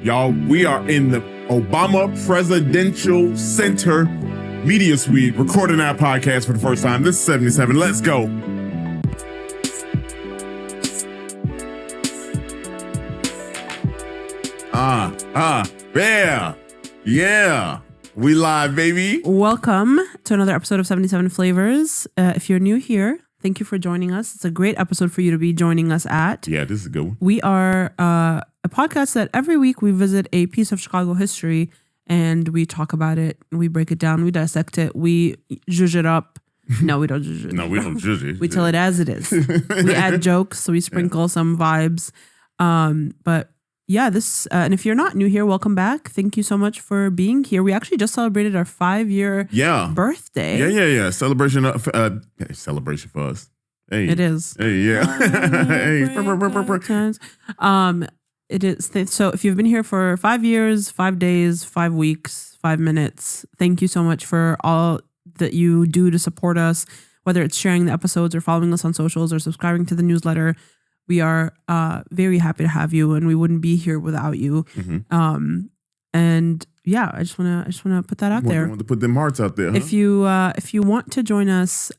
Y'all, we are in the Obama Presidential Center Media Suite recording our podcast for the first time. This is 77. Let's go. Yeah. We live, baby. Welcome to another episode of 77 Flavors. If you're new here, thank you for joining us. It's a great episode for you to be joining us at. Yeah, this is a good one. We are a podcast that every week we visit a piece of Chicago history and we talk about it. We break it down. We dissect it. We zhuzh it up. No, we don't zhuzh it. No, we don't zhuzh it. We tell it as it is. We add jokes, so we sprinkle some vibes. But yeah, and if you're not new here, welcome back. Thank you so much for being here. We actually just celebrated our 5-year birthday. Yeah. Celebration for us. Hey. It is. Hey, yeah. Hey. It is. So if you've been here for 5 years, 5 days, 5 weeks, 5 minutes, thank you so much for all that you do to support us, whether it's sharing the episodes or following us on socials or subscribing to the newsletter. We are very happy to have you, and we wouldn't be here without you. Mm-hmm. And yeah, I just wanna put that out there. I want to put them hearts out there. Huh? If you want to join us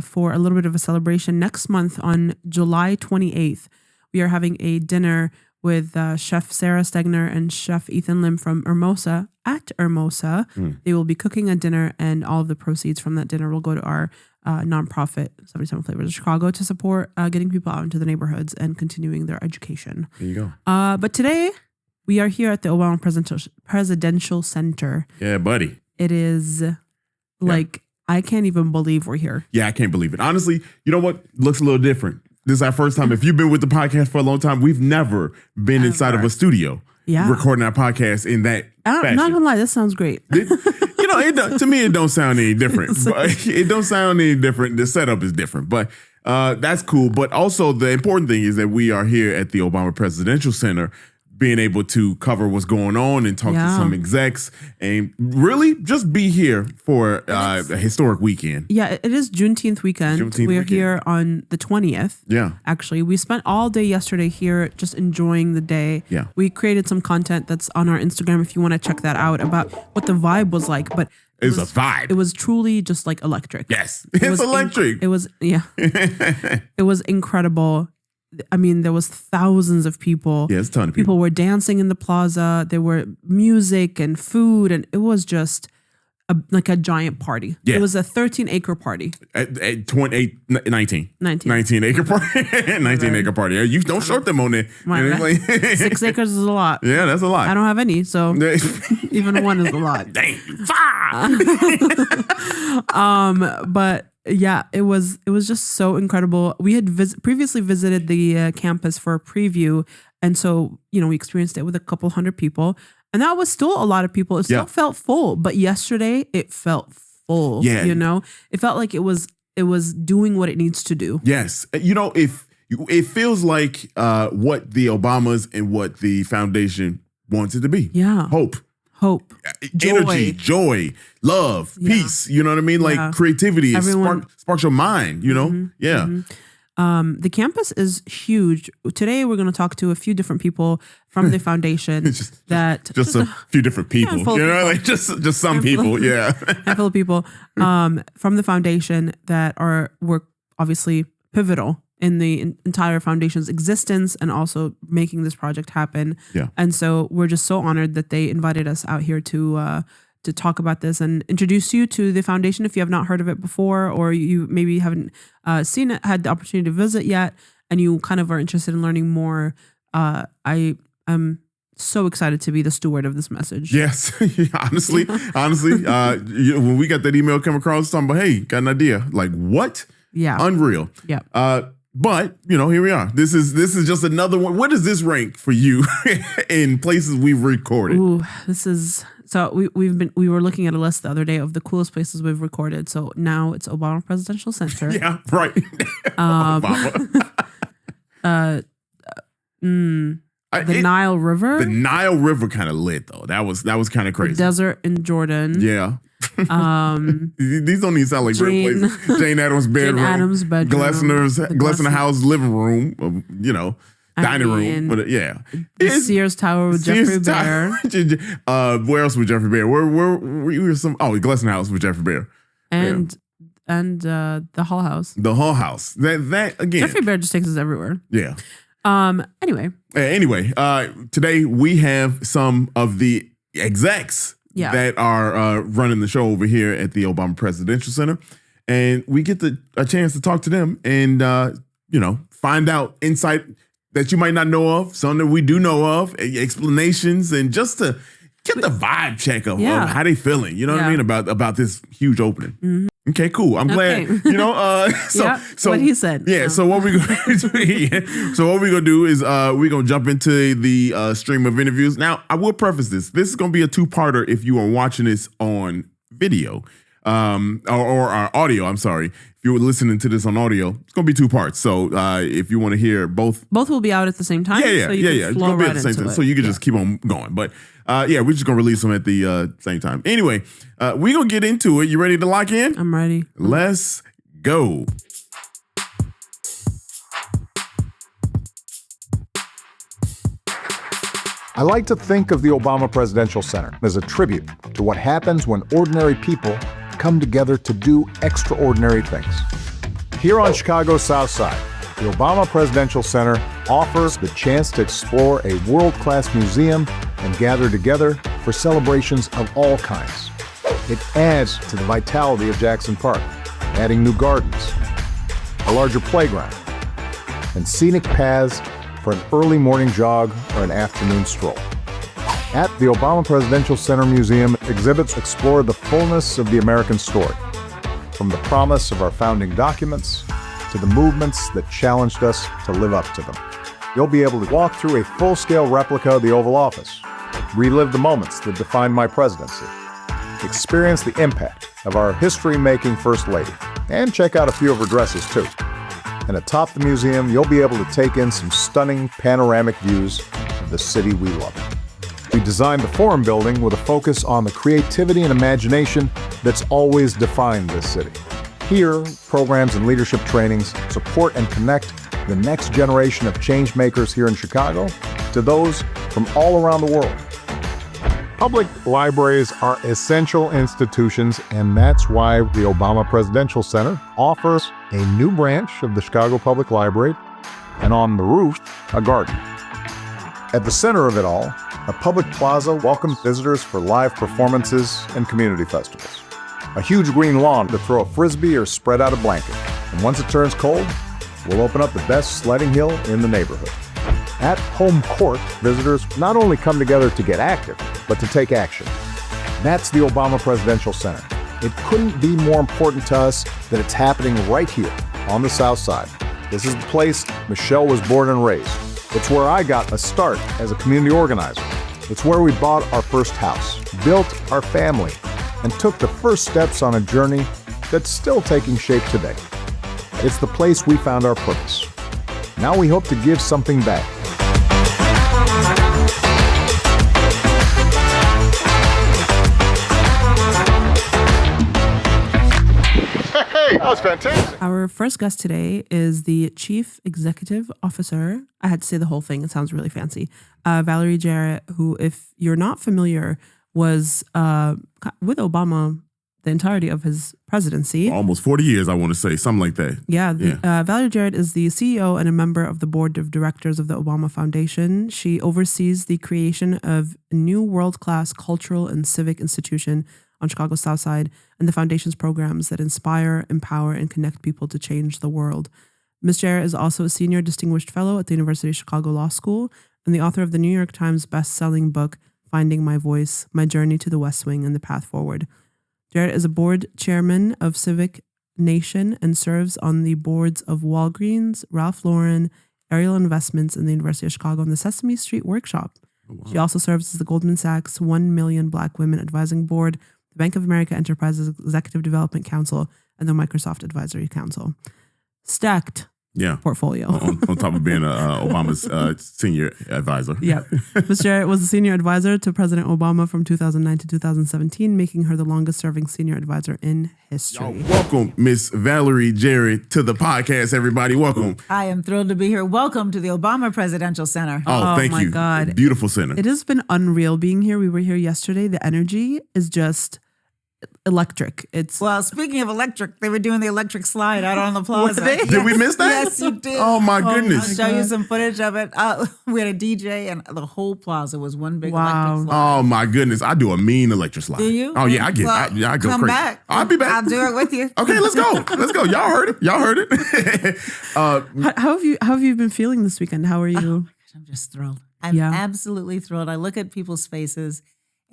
for a little bit of a celebration next month on July 28th, we are having a dinner with Chef Sarah Stegner and Chef Ethan Lim from Hermosa at Hermosa. They will be cooking a dinner, and all of the proceeds from that dinner will go to our nonprofit 77 Flavors of Chicago to support getting people out into the neighborhoods and continuing their education. There you go. But today we are here at the Obama Presidential Center. Yeah, buddy. It is I can't even believe we're here. Yeah, I can't believe it. Honestly, you know what? Looks a little different. This is our first time. If you've been with the podcast for a long time, we've never been inside of a studio recording our podcast in that fashion. I'm not gonna lie, this sounds great. To me, it don't sound any different. It don't sound any different. The setup is different, but that's cool. But also, the important thing is that we are here at the Obama Presidential Center, being able to cover what's going on and talk to some execs and really just be here for a historic weekend. Yeah, it is Juneteenth weekend. We're here on the 20th. Yeah. Actually, we spent all day yesterday here just enjoying the day. Yeah. We created some content that's on our Instagram if you want to check that out about what the vibe was like. But It's a vibe. It was truly just like electric. Yes, it's electric. It was it was incredible. I mean, there was thousands of people. Yeah, it's a ton of people were dancing in the plaza. There were music and food, and it was just like a giant party. Yeah. It was a 13-acre party. 19 acre party. 19 acre party. You don't short them on it. Right. 6 acres is a lot. Yeah, that's a lot. I don't have any, so even one is a lot. Dang. But yeah, it was just so incredible. We had previously visited the campus for a preview, and so we experienced it with a couple hundred people, and that was still a lot of people. It still felt full, but yesterday it felt full. Yeah, it felt like it was doing what it needs to do. Yes, if it feels like what the Obamas and what the foundation wants it to be. Yeah, hope, energy, joy, love, peace. You know what I mean? Like creativity. Sparks your mind. Mm-hmm. Yeah. Mm-hmm. The campus is huge. Today we're going to talk to a few different people from the foundation. just a few different people. Like just some people. Yeah, handful of people from the foundation that were obviously pivotal in the entire foundation's existence and also making this project happen. Yeah. And so we're just so honored that they invited us out here to talk about this and introduce you to the foundation if you have not heard of it before, or you maybe haven't seen it, had the opportunity to visit yet, and you kind of are interested in learning more. I am so excited to be the steward of this message. Yes. honestly, when we got that email come across talking about, hey, got an idea. Like, what? Yeah. Unreal. Yeah. But here we are. This is just another one. Where does this rank for you in places we've recorded? Ooh, this is so we were looking at a list the other day of the coolest places we've recorded. So now it's Obama Presidential Center. Yeah, right. The Nile River. The Nile River kind of lit though. That was kind of crazy. The desert in Jordan. Yeah. These don't even sound like real places. Jane Addams' bedroom. Jane Addams' bedroom. Glessner House living room. dining room. But yeah, the Sears Tower with Jeffrey Bear. Where else with Jeffrey Bear? Where were some? Oh, Glesson House with Jeffrey Bear, and the Hull House. The Hull House. That again. Jeffrey Bear just takes us everywhere. Yeah. Anyway, today we have some of the execs that are running the show over here at the Obama Presidential Center, and we get a chance to talk to them and find out insight that you might not know of, some that we do know of, explanations, and just to get the vibe check of how they feeling. You know what I mean about this huge opening. Mm-hmm. Okay, cool. I'm glad. So what he said. Yeah. So what we gonna do is we're gonna jump into the stream of interviews. Now, I will preface this. This is gonna be a two-parter if you are watching this on video, or audio. I'm sorry. If you were listening to this on audio, it's gonna be two parts. So if you want to hear both will be out at the same time. Yeah. It's gonna be at the same time. So you can just keep on going. But we're just gonna release them at the same time. Anyway, we're gonna get into it. You ready to lock in? I'm ready. Let's go. I like to think of the Obama Presidential Center as a tribute to what happens when ordinary people come together to do extraordinary things. Here on Chicago's South Side, the Obama Presidential Center offers the chance to explore a world-class museum and gather together for celebrations of all kinds. It adds to the vitality of Jackson Park, adding new gardens, a larger playground, and scenic paths for an early morning jog or an afternoon stroll. At the Obama Presidential Center Museum, exhibits explore the fullness of the American story, from the promise of our founding documents to the movements that challenged us to live up to them. You'll be able to walk through a full-scale replica of the Oval Office, relive the moments that defined my presidency, experience the impact of our history-making First Lady, and check out a few of her dresses too. And atop the museum, you'll be able to take in some stunning panoramic views of the city we love. We designed the Forum building with a focus on the creativity and imagination that's always defined this city. Here, programs and leadership trainings support and connect the next generation of change makers here in Chicago to those from all around the world. Public libraries are essential institutions, and that's why the Obama Presidential Center offers a new branch of the Chicago Public Library, and on the roof, a garden. At the center of it all, a public plaza welcomes visitors for live performances and community festivals. A huge green lawn to throw a frisbee or spread out a blanket. And once it turns cold, we'll open up the best sledding hill in the neighborhood. At Home Court, visitors not only come together to get active, but to take action. That's the Obama Presidential Center. It couldn't be more important to us that it's happening right here on the South Side. This is the place Michelle was born and raised. It's where I got a start as a community organizer. It's where we bought our first house, built our family, and took the first steps on a journey that's still taking shape today. It's the place we found our purpose. Now we hope to give something back. Hey, that was fantastic. Our first guest today is the Chief Executive Officer. I had to say the whole thing. It sounds really fancy. Valerie Jarrett, who, if you're not familiar, was with Obama the entirety of his presidency. Almost 40 years, I want to say, something like that. Yeah. Valerie Jarrett is the CEO and a member of the board of directors of the Obama Foundation. She oversees the creation of a new world-class cultural and civic institution on Chicago's South Side and the foundation's programs that inspire, empower, and connect people to change the world. Ms. Jarrett is also a senior distinguished fellow at the University of Chicago Law School and the author of the New York Times best-selling book, Finding My Voice, My Journey to the West Wing and the Path Forward. Jarrett is a board chairman of Civic Nation and serves on the boards of Walgreens, Ralph Lauren, Ariel Investments, and the University of Chicago and the Sesame Street Workshop. Oh, wow. She also serves as the Goldman Sachs 1 Million Black Women Advising Board, the Bank of America Enterprises Executive Development Council, and the Microsoft Advisory Council. Stacked portfolio. On top of being Obama's senior advisor. Yeah. Ms. Jarrett was a senior advisor to President Obama from 2009 to 2017, making her the longest serving senior advisor in history. Welcome, Miss Valerie Jarrett, to the podcast, everybody. Welcome. I am thrilled to be here. Welcome to the Obama Presidential Center. Oh, thank my you. God. Beautiful center. It has been unreal being here. We were here yesterday. The energy is just electric. Well, speaking of electric, they were doing the electric slide out on the plaza. Were they? Yes. Did we miss that? Yes, you did. Oh, my goodness. I'll show you some footage of it. We had a DJ, and the whole plaza was one big Wow. electric slide. Oh, my goodness. I do a mean electric slide. Do you? Oh, yeah. I go come crazy. back. I'll be back. I'll do it with you. Okay, let's go. Let's go. Y'all heard it. How have you been feeling this weekend? How are you? I'm just thrilled. I'm absolutely thrilled. I look at people's faces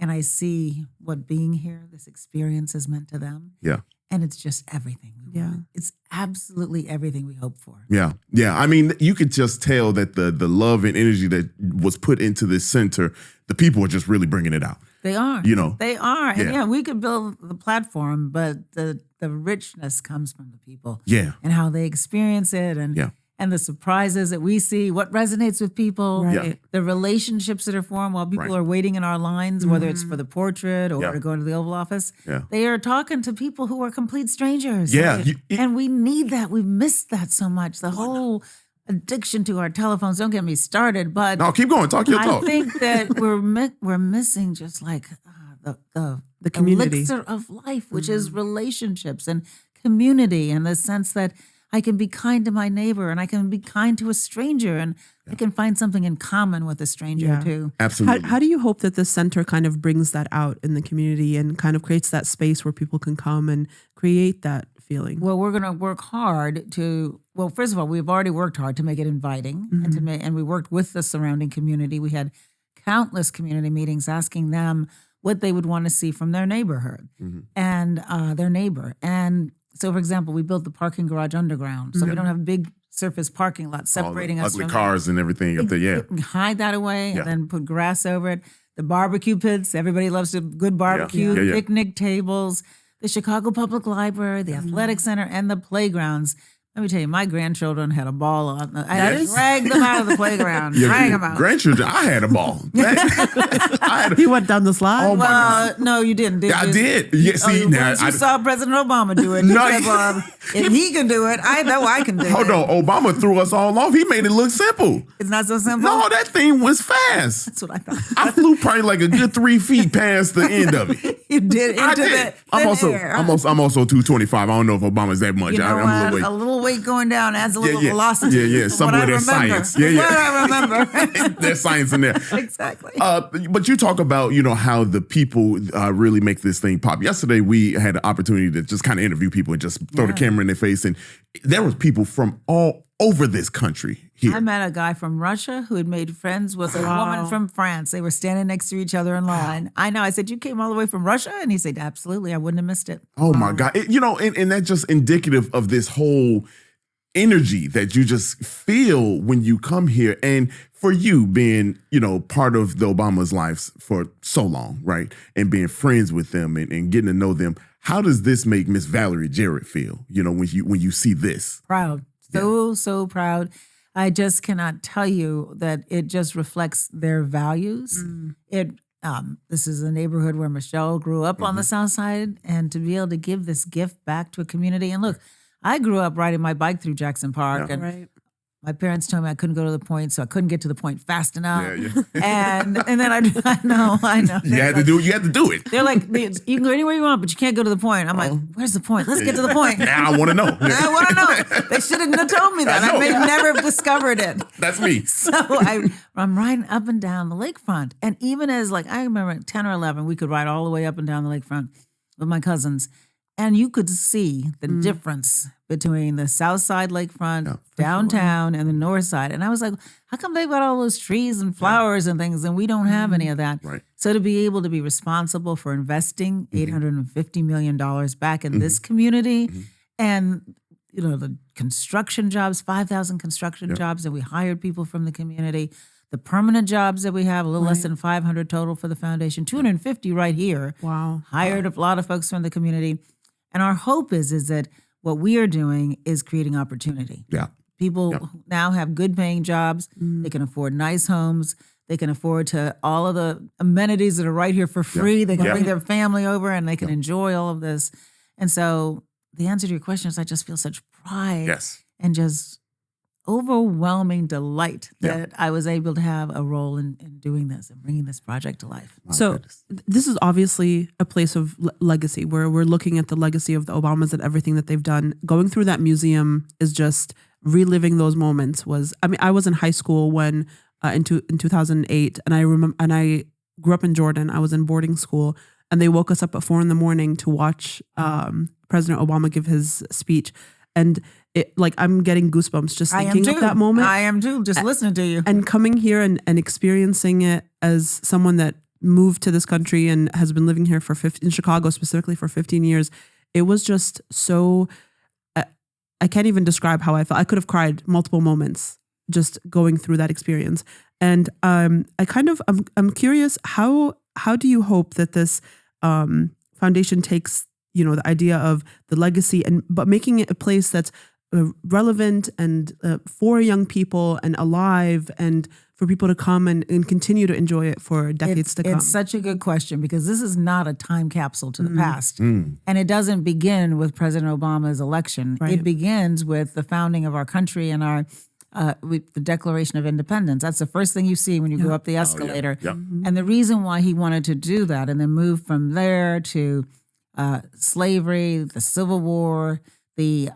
and I see what being here, this experience has meant to them. Yeah. And it's just everything we want. It's absolutely everything we hope for. Yeah. Yeah. I mean, you could just tell that the love and energy that was put into this center, the people are just really bringing it out. They are. You know? They are. And we could build the platform, but the richness comes from the people. Yeah. And how they experience it and the surprises that we see, what resonates with people, the relationships that are formed while people are waiting in our lines, whether it's for the portrait or to go to the Oval Office. Yeah. They are talking to people who are complete strangers. Yeah. And we need that. We've missed that so much. The whole addiction to our telephones. Don't get me started, but No, keep going. Talk your talk. I think that we're missing just like the community elixir of life, which is relationships and community, and the sense that I can be kind to my neighbor and I can be kind to a stranger and I can find something in common with a stranger too. Absolutely. How do you hope that this center kind of brings that out in the community and kind of creates that space where people can come and create that feeling? Well, we're going to work hard to, first of all, we've already worked hard to make it inviting and we worked with the surrounding community. We had countless community meetings asking them what they would want to see from their neighborhood and their neighbor. And so, for example, we built the parking garage underground, so we don't have a big surface parking lot separating us ugly from cars and everything up there. Yeah. Hide that away and then put grass over it. The barbecue pits, everybody loves a good barbecue. Picnic tables, the Chicago Public Library, the Athletic Center, and the playgrounds. Let me tell you, my grandchildren had a ball on. I had to drag them out of the playground. Drag them out. Grandchildren, I had a ball. He went down the slide? Oh, my God. No, you didn't, did you? I did. Yeah, see, now you saw President Obama do it. No, You said, if he can do it, I know I can do it. Hold on. Obama threw us all off. He made it look simple. It's not so simple? No, that thing was fast. That's what I thought. I flew probably like a good 3 feet past the end of it. You did. I did. I'm also 225. I don't know if Obama's that much. You know I'm a little weight going down adds a little velocity. Yeah. Somewhere there's science. What I remember. There's science in there. Exactly. But you talk about, how the people really make this thing pop. Yesterday, we had an opportunity to just kind of interview people and just throw the camera in their face. And there was people from all over this country here. I met a guy from Russia who had made friends with a woman from France. They were standing next to each other in line. I know. I said, you came all the way from Russia? And he said, absolutely. I wouldn't have missed it. Oh, my God. And that's just indicative of this whole energy that you just feel when you come here. And for you being, part of the Obama's lives for so long, right? And being friends with them and getting to know them. How does this make Miss Valerie Jarrett feel, when you see this? Proud. So proud. I just cannot tell you that it just reflects their values. This is a neighborhood where Michelle grew up on the South Side, and to be able to give this gift back to a community. And look, I grew up riding my bike through Jackson Park, and my parents told me I couldn't go to the point, so I couldn't get to the point fast enough. And then I know. You had to do it. They're like, you can go anywhere you want, but you can't go to the point. I'm like, where's the point? Let's get to the point. Now I want to know. I want to know. They should have told me that. I may never have discovered it. That's me. So I'm riding up and down the lakefront. And even as I remember at 10 or 11, we could ride all the way up and down the lakefront with my cousins. And you could see the difference between the South Side lakefront, downtown, and the North Side. And I was like, how come they've got all those trees and flowers and things and we don't have any of that? Right. So to be able to be responsible for investing $850 million back in this community and, the construction jobs, 5,000 construction jobs that we hired people from the community, the permanent jobs that we have, a little less than 500 total for the foundation, 250 right here. Wow. Hired a lot of folks from the community. And our hope is that what we are doing is creating opportunity. Yeah. People now have good paying jobs. They can afford nice homes. They can afford to all of the amenities that are right here for free. They can bring their family over and they can enjoy all of this. And so the answer to your question is I just feel such pride and just overwhelming delight that I was able to have a role in doing this and bringing this project to life. This is obviously a place of legacy where we're looking at the legacy of the Obamas and everything that they've done. Going through that museum is just reliving those moments. I was in high school when in 2008, and I remember, and I grew up in Jordan. I was in boarding school, and they woke us up at 4 a.m. to watch President Obama give his speech, and I'm getting goosebumps just thinking of that moment. I am too, just listening to you. And coming here and experiencing it as someone that moved to this country and has been living here in Chicago specifically for 15 years, it was just so, I can't even describe how I felt. I could have cried multiple moments just going through that experience. And I'm curious, how do you hope that this foundation takes, the idea of the legacy but making it a place that's relevant and for young people and alive and for people to come and continue to enjoy it for decades to come? It's such a good question because this is not a time capsule to the past. And it doesn't begin with President Obama's election. Right. It begins with the founding of our country and our the Declaration of Independence. That's the first thing you see when you go up the escalator. And the reason why he wanted to do that and then move from there to slavery, the Civil War, the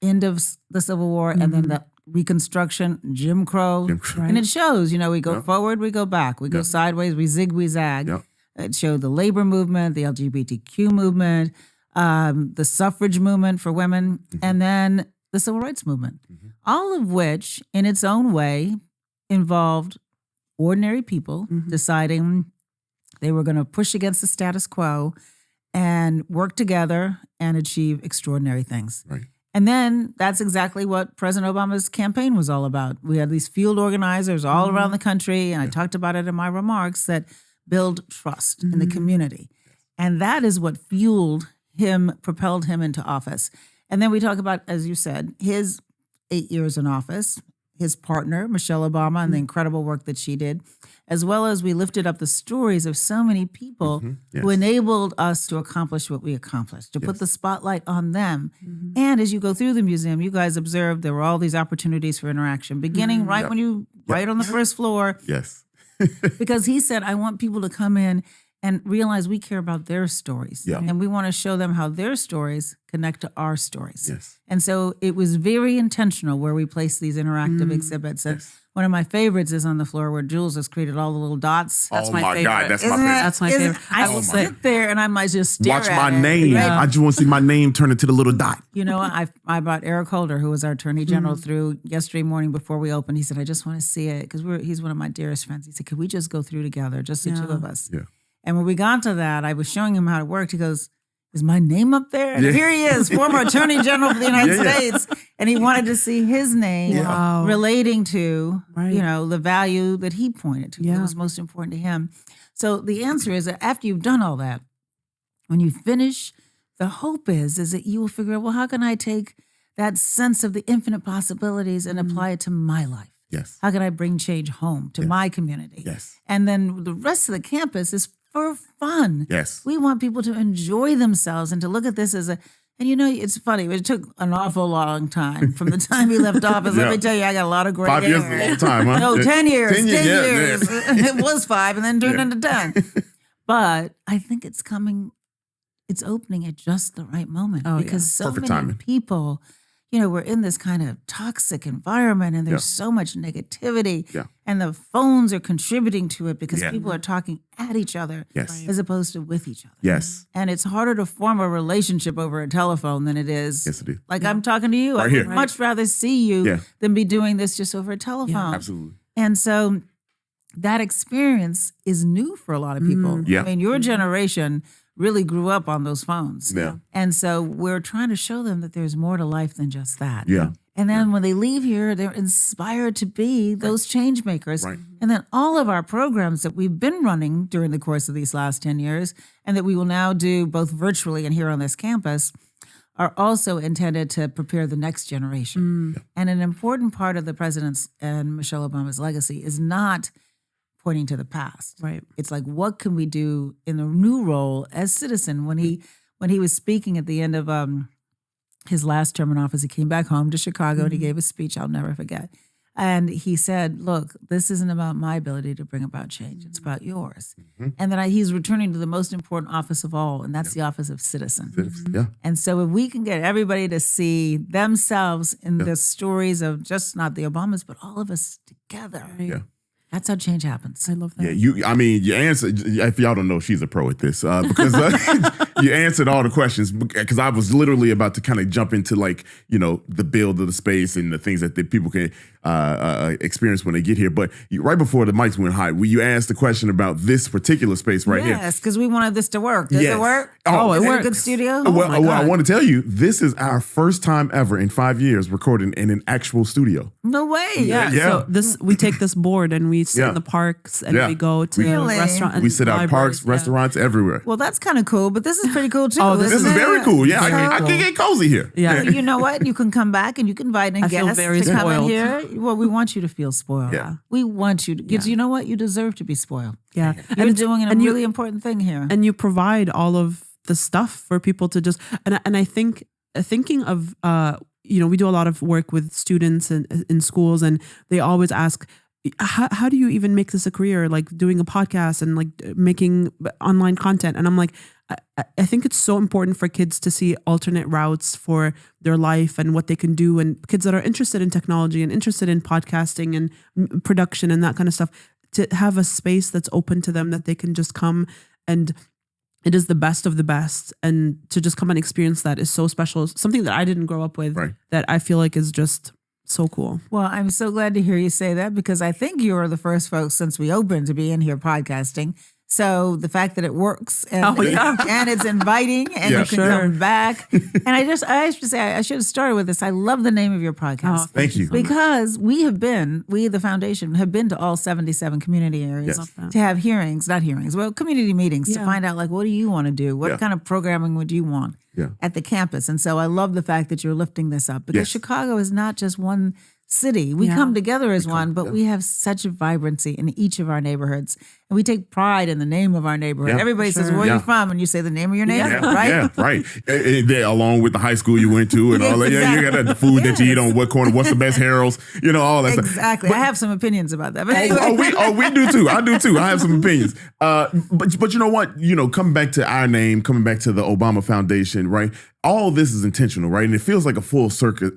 end of the Civil War, and then the Reconstruction, Jim Crow. Right. And it shows, we go forward, we go back, we go sideways, we zig, we zag. It showed the labor movement, the LGBTQ movement, the suffrage movement for women, and then the civil rights movement, all of which in its own way involved ordinary people deciding they were going to push against the status quo and work together and achieve extraordinary things. Right. And then that's exactly what President Obama's campaign was all about. We had these field organizers all around the country, and I talked about it in my remarks, that build trust in the community. And that is what propelled him into office. And then we talk about, as you said, his 8 years in office, his partner, Michelle Obama, and the incredible work that she did, as well as we lifted up the stories of so many people who enabled us to accomplish what we accomplished, to put the spotlight on them. And as you go through the museum, you guys observed there were all these opportunities for interaction, beginning right when you, right on the first floor. Yes. Because he said, I want people to come in and realize we care about their stories. And we want to show them how their stories connect to our stories. Yes. And so it was very intentional where we placed these interactive exhibits. And one of my favorites is on the floor where Jules has created all the little dots. That's my favorite. God, that's my favorite. That's my favorite. I will sit there and I might just stare Watch at my it. name. Right? I just want to see my name turn into the little dot. I brought Eric Holder, who was our Attorney General, through yesterday morning before we opened. He said, I just want to see it because he's one of my dearest friends. He said, could we just go through together, just the two of us? Yeah. And when we got to that, I was showing him how it worked. He goes, is my name up there? And here he is, former Attorney General of the United States. And he wanted to see his name relating to, the value that he pointed to. That was most important to him. So the answer is that after you've done all that, when you finish, the hope is that you will figure out, well, how can I take that sense of the infinite possibilities and apply it to my life? Yes. How can I bring change home to my community? Yes. And then the rest of the campus is for fun. Yes. We want people to enjoy themselves and to look at this as and it's funny. It took an awful long time from the time he left office. Let me tell you, I got a lot of gray 5 years is a long time, huh? No, 10 years. 10 years. It was 5 and then turned into 10. But I think it's opening at just the right moment because so Perfect many timing. people, we're in this kind of toxic environment and there's so much negativity and the phones are contributing to it because people are talking at each other as opposed to with each other. Yes. And it's harder to form a relationship over a telephone than it is. Yes, it is. Like I'm talking to you. I would much rather see you than be doing this just over a telephone. Yeah, absolutely. And so that experience is new for a lot of people. I mean, your generation really grew up on those phones. Yeah. And so we're trying to show them that there's more to life than just that. Yeah. And then when they leave here, they're inspired to be those change makers. Right. And then all of our programs that we've been running during the course of these last 10 years and that we will now do both virtually and here on this campus are also intended to prepare the next generation. And an important part of the president's and Michelle Obama's legacy is not pointing to the past. Right. It's like, what can we do in the new role as citizen? When he was speaking at the end of his last term in office, he came back home to Chicago and he gave a speech I'll never forget. And he said, look, this isn't about my ability to bring about change. It's about yours. And that he's returning to the most important office of all, and that's the office of citizen. Yeah. And so if we can get everybody to see themselves in the stories of just not the Obamas, but all of us together, Yeah. that's how change happens. I love that. Yeah, your answer, if y'all don't know, she's a pro at this because you answered all the questions because I was literally about to kind of jump into the build of the space and the things that the people can experience when they get here. But right before the mics went high, you asked the question about this particular space right here. Yes, because we wanted this to work. Does it work? Oh, Is it it a works. good studio? Well, I want to tell you, this is our first time ever in 5 years recording in an actual studio. No way. Yeah. Yeah. So we take this board and we sit in the parks and we go to Really? restaurants. We sit out parks, restaurants, everywhere. Well, that's kind of cool, but this is pretty cool too. Oh, This is isn't it? very cool. Yeah, I cool. can get cozy here. Yeah. You know what? You can come back and you can invite in I feel guests very to come in spoiled. here. Well, we want you to feel spoiled. Yeah. We want you to, because you know what? You deserve to be spoiled. Yeah. You're doing a you- really important thing here. and you provide all of the stuff for people to just and I think thinking of we do a lot of work with students in schools, and they always ask, how do you even make this a career, like doing a podcast and like making online content? And I'm like, I think it's so important for kids to see alternate routes for their life and what they can do, and kids that are interested in technology and interested in podcasting and production and that kind of stuff, to have a space that's open to them that they can just come, and it is the best of the best, and to just come and experience that is so special. Something that I didn't grow up with, Right. that I feel like is just so cool. Well, I'm so glad to hear you say that, because I think you are the first folks since we opened to be in here podcasting. So the fact that it works and, and it's inviting and Yeah. you can come back. And I should say, I should have started with this. I love the name of your podcast. Thank you. Because we, the foundation, have been to all 77 community areas Yes. to have community meetings to Yeah. find out, like, what do you want to do? What Yeah. kind of programming would you want at the campus? And so I love the fact that you're lifting this up, because Yes. Chicago is not just one city. We come together as one, but we have such a vibrancy in each of our neighborhoods. And we take pride in the name of our neighborhood. Yeah. Everybody says, where are Yeah. you from? And you say the name of your neighborhood, right? Yeah, right. There, along with the high school you went to and all that. Yeah, you got the food that you eat on what corner, what's the best Harold's, all that stuff. Exactly. I have some opinions about that. But anyway. We do too. I do too. I have some opinions. But you know what? Coming back to our name, coming back to the Obama Foundation, right? All this is intentional, right? And it feels like a full circuit,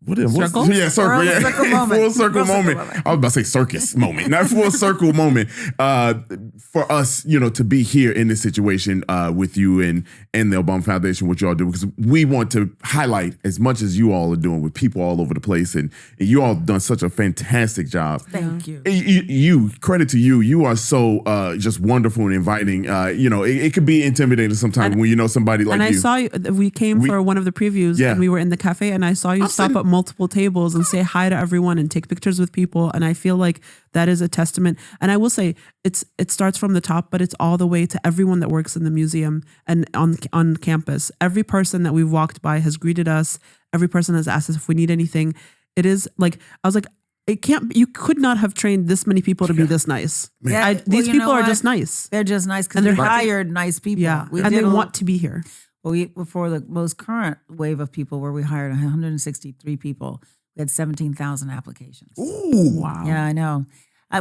Circle? Yeah, circle. Full Yeah, circle moment. full circle Full circle moment. moment. I was about to say circus moment, not full circle moment. For us, to be here in this situation with you and the Obama Foundation, what y'all do, because we want to highlight as much as you all are doing with people all over the place, and you all done such a fantastic job. Thank you. You credit to you. You are so just wonderful and inviting. It could be intimidating sometimes when you know somebody like And I you. saw you, we came for one of the previews, Yeah. and we were in the cafe, and I saw you stop sitting- at multiple tables and say hi to everyone and take pictures with people. And I feel like that is a testament. And I will say it starts from the top, but it's all the way to everyone that works in the museum and on campus. Every person that we've walked by has greeted us. Every person has asked us if we need anything. It is like, I was like, you could not have trained this many people to be this nice. Yeah. These Well, you people know are what? just nice. They're just nice because And we they're happy. hired nice people. Yeah. We And did they a- want to be here. Well, for the most current wave of people, where we hired 163 people, we had 17,000 applications. Ooh, Wow. Yeah, I know.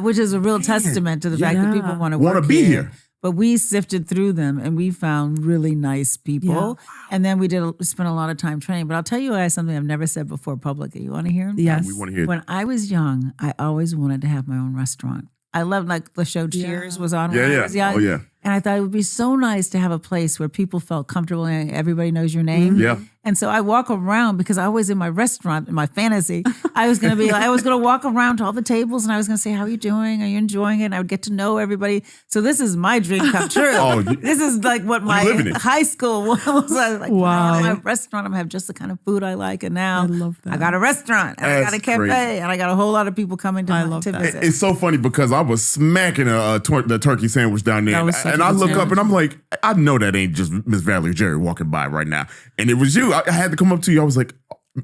Which is a real testament to the fact that people want to Wanna work be here. But we sifted through them and we found really nice people. And then we spent a lot of time training. But I'll tell you something I've never said before publicly. You want to hear? Yes. we want to hear. When I was young, I always wanted to have my own restaurant. I loved, like, the show Cheers was on when I was young. Oh, yeah. And I thought it would be so nice to have a place where people felt comfortable and everybody knows your name. Yeah. And so I walk around because I was in my restaurant, in my fantasy. I was going to walk around to all the tables and I was going to say, how are you doing? Are you enjoying it? And I would get to know everybody. So this is my dream come true. This is like what my high school was. I was like, wow. I have my restaurant. I'm going to have just the kind of food I like. And now I got a restaurant and I got a cafe and I got a whole lot of people coming to visit. It's so funny because I was smacking the turkey sandwich down there. And I look up and I'm like, I know that ain't just Miss Valerie Jarrett walking by right now. And it was you. I had to come up to you. I was like,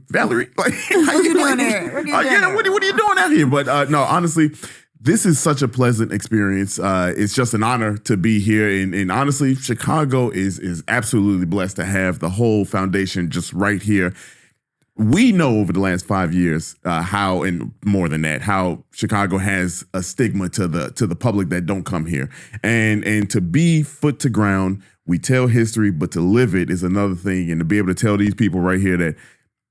Valerie, like, what are you doing here? What are you doing out here? But no, honestly, this is such a pleasant experience. It's just an honor to be here. And honestly, Chicago is absolutely blessed to have the whole foundation just right here. We know over the last 5 years how, and more than that, how Chicago has a stigma to the public that don't come here. And to be foot to ground, we tell history, but to live it is another thing. And to be able to tell these people right here that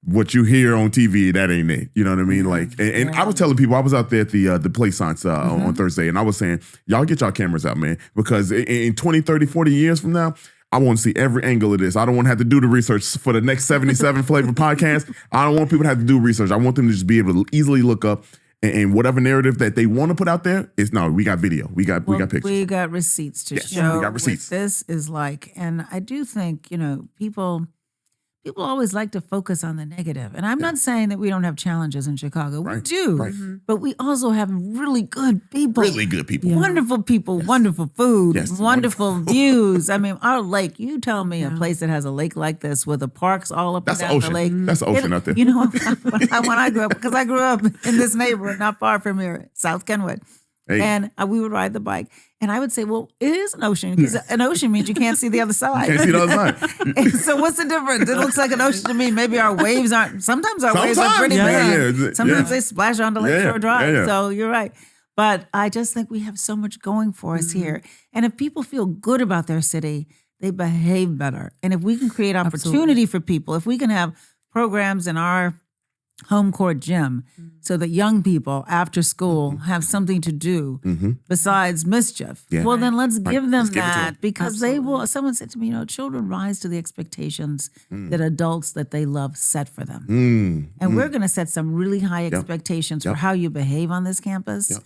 what you hear on TV, that ain't it. You know what I mean? Like, and I was telling people, I was out there at the Plaisance on Thursday, and I was saying, y'all get y'all cameras out, man, because in 20, 30, 40 years from now, I want to see every angle of this. I don't want to have to do the research for the next 77 flavor podcast. I don't want people to have to do research. I want them to just be able to easily look up and whatever narrative that they want to put out there is no, we got video. We got pictures. We got receipts to show we got receipts. What this is like. And I do think, people always like to focus on the negative. And I'm not saying that we don't have challenges in Chicago. We do. But we also have really good people. Really good people. Wonderful people, wonderful food, wonderful views. I mean, our lake, you tell me a place that has a lake like this with the parks all up and down the lake. That's the ocean out there. You know, when I grew up, because I grew up in this neighborhood not far from here, South Kenwood. Hey. And we would ride the bike. And I would say, well, it is an ocean because an ocean means you can't see the other side. Can't see the other side. And so what's the difference? It looks like an ocean to me. Maybe our waves aren't. Sometimes our waves are pretty big. Sometimes they splash onto Lakeshore Drive. So you're right. But I just think we have so much going for us here. And if people feel good about their city, they behave better. And if we can create opportunity for people, if we can have programs in our home court gym so that young people after school have something to do besides mischief. Well, then let's give them that because they will. Someone said to me, children rise to the expectations that adults that they love set for them. And we're going to set some really high expectations for how you behave on this campus.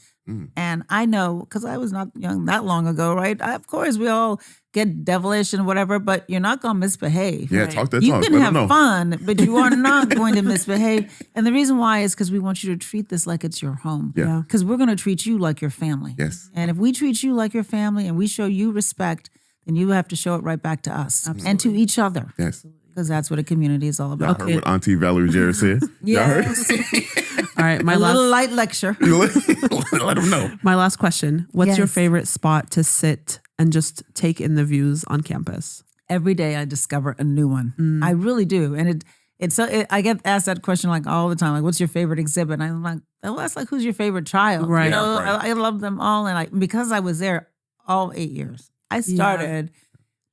And I know, because I was not young that long ago, right? Of course, we all get devilish and whatever, but you're not going to misbehave. Yeah, talk that you talk. You can have fun, but you are not going to misbehave. And the reason why is because we want you to treat this like it's your home. Yeah. Because we're going to treat you like your family. Yes. And if we treat you like your family and we show you respect, then you have to show it right back to us and to each other. Yes. Because that's what a community is all about. Y'all heard what Auntie Valerie Jarrett said? Yes. All right, my little light lecture. Let them know. My last question. What's your favorite spot to sit and just take in the views on campus? Every day I discover a new one. I really do. And I get asked that question like all the time, like, what's your favorite exhibit? And I'm like, well, that's like, who's your favorite child? Right. I love them all. And because I was there all 8 years, I started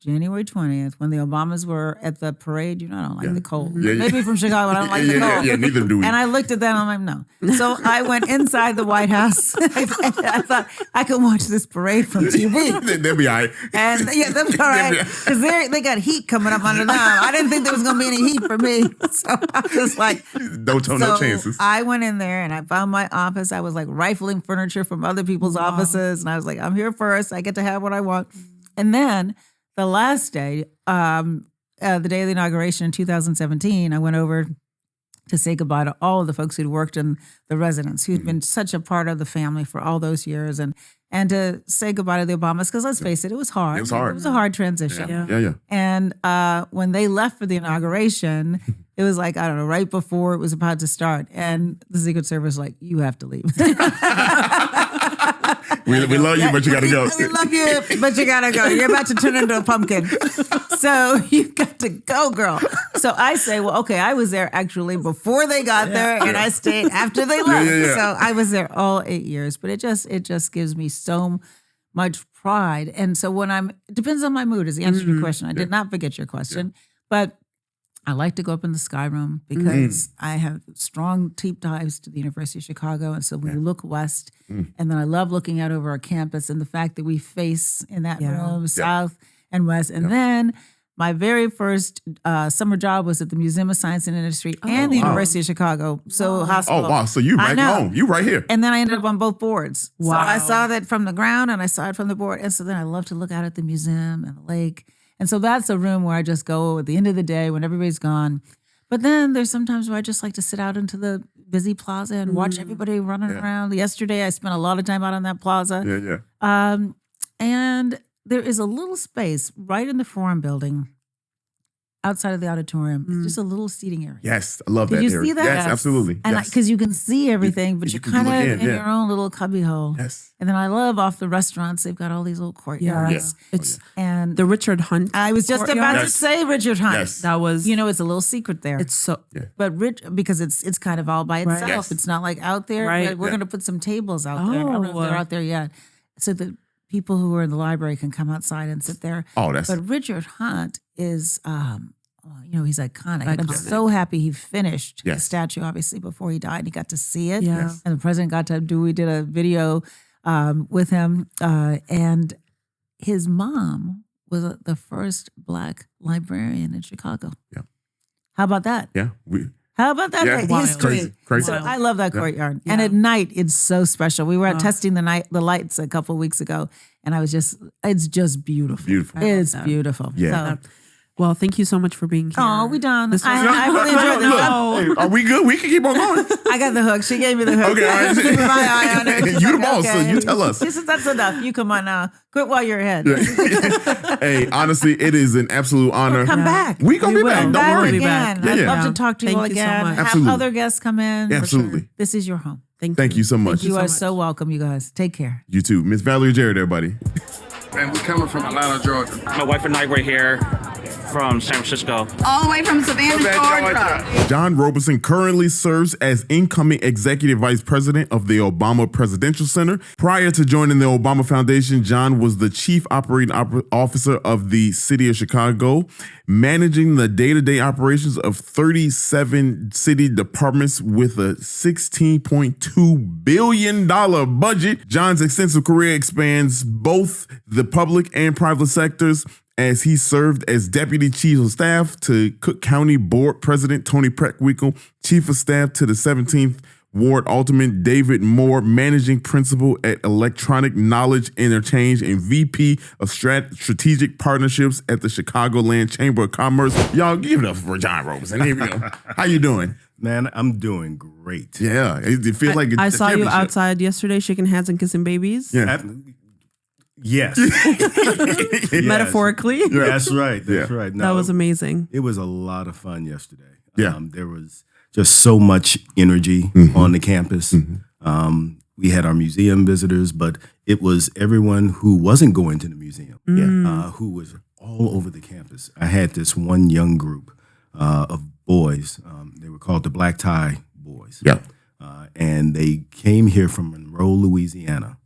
January 20th, when the Obamas were at the parade. I don't like the cold. Maybe from Chicago, I don't like the cold. Yeah, neither do we. And I looked at that and I'm like, no. So I went inside the White House. I thought I could watch this parade from TV. They'll be all right. And they'll be all right. Because they got heat coming up under them. I didn't think there was going to be any heat for me. So I was just like, no chances. I went in there and I found my office. I was like rifling furniture from other people's offices. And I was like, I'm here first. I get to have what I want. And then the last day, the day of the inauguration in 2017, I went over to say goodbye to all of the folks who'd worked in the residence, who'd been such a part of the family for all those years, and to say goodbye to the Obamas, because let's face it, it was hard. It was hard. It was a hard transition. Yeah. And when they left for the inauguration, it was like, I don't know, right before it was about to start, and the Secret Service was like, you have to leave. We love you, but you got to go. We love you, but you got to go. You're about to turn into a pumpkin. So you got to go, girl. So I say, well, okay, I was there actually before they got there, and I stayed after they left. So I was there all 8 years. But it just gives me so much pride. And so it depends on my mood is the answer to your question. I did not forget your question. But I like to go up in the Sky Room because I have strong deep ties to the University of Chicago. And so when you look west, and then I love looking out over our campus and the fact that we face in that room, south and west. And then My very first summer job was at the Museum of Science and Industry and the University of Chicago. So hospital. Oh, wow. So you right home. You right here. And then I ended up on both boards. Wow. So I saw that from the ground and I saw it from the board. And so then I love to look out at the museum and the lake. And so that's a room where I just go at the end of the day when everybody's gone. But then there's sometimes where I just like to sit out into the busy plaza and watch everybody running around. Yesterday, I spent a lot of time out on that plaza. And there is a little space right in the Forum building outside of the auditorium. It's just a little seating area. Yes, I love Did that you area. see that? Yes, absolutely. And Yes. because you can see everything, but you're can kind look of in in, your own little cubby hole. Yes. And then I love off the restaurants, they've got all these little courtyards. It's And the Richard Hunt. I was just about to Yes. say Richard Hunt. Yes. That was, You know, it's a little secret there. it's so, But because it's kind of all by Right. itself. Yes. It's not like out there. Right. But we're going to put some tables out there. I don't know if Oh. they're out there yet. So that people who are in the library can come outside and sit there. Oh, that's But Richard Hunt is, he's iconic. And I'm so happy he finished the Yes. statue, obviously, before he died. He got to see it. Yeah. Yes. And the president got to we did a video with him. And his mom was the first Black librarian in Chicago. Yeah. How about that? yeah. How about that? Yeah. Wild. History. Crazy. Crazy. So I love that courtyard. Yeah. And at night, it's so special. We were out testing the lights a couple of weeks ago, and it's just beautiful. Beautiful. It's that. beautiful. Yeah. So, well, thank you so much for being here. oh, we done. This was- I really enjoyed this. Look, hey, are we good? We can keep on going. I got the hook. She gave me the hook. Okay, all right. Keeping my eye on it. She's You the like, boss, so you tell us. She said, that's enough. You come on now. Quit while you're ahead. Hey, honestly, it is an absolute honor. Come back. We gonna be will. back. Come Don't back worry. We'll be again. back. I'd Yeah. love to talk to you Thank all you so again. much. Have Absolutely. other guests come in. Absolutely. This is your home. Thank you so much. You so are much. so welcome, you guys. Take care. You too. Miss Valerie Jarrett, everybody. And we're coming from Atlanta, Georgia. My wife and I were here from San Francisco. All the way from Savannah, Georgia. John Roberson currently serves as incoming executive vice president of the Obama Presidential Center. Prior to joining the Obama Foundation, John was the chief operating officer of the city of Chicago, managing the day-to-day operations of 37 city departments with a $16.2 billion budget. John's extensive career expands both the public and private sectors, as he served as Deputy Chief of Staff to Cook County Board President Tony Preckwinkle, Chief of Staff to the 17th Ward Alderman David Moore, Managing Principal at Electronic Knowledge Interchange, and VP of Strategic Partnerships at the Chicagoland Chamber of Commerce. Y'all give it up for John Roberson. Here we go. How you doing? Man, I'm doing great. Yeah, it feels like I a saw you championship. outside yesterday shaking hands and kissing babies. Yeah. Yes. Metaphorically. Yeah. That's right. That's Yeah. right. That was amazing. It was a lot of fun yesterday. Yeah. There was just so much energy on the campus. We had our museum visitors, but it was everyone who wasn't going to the museum, who was all over the campus. I had this one young group of boys. They were called the Black Tie Boys. Yeah. And they came here from Monroe, Louisiana.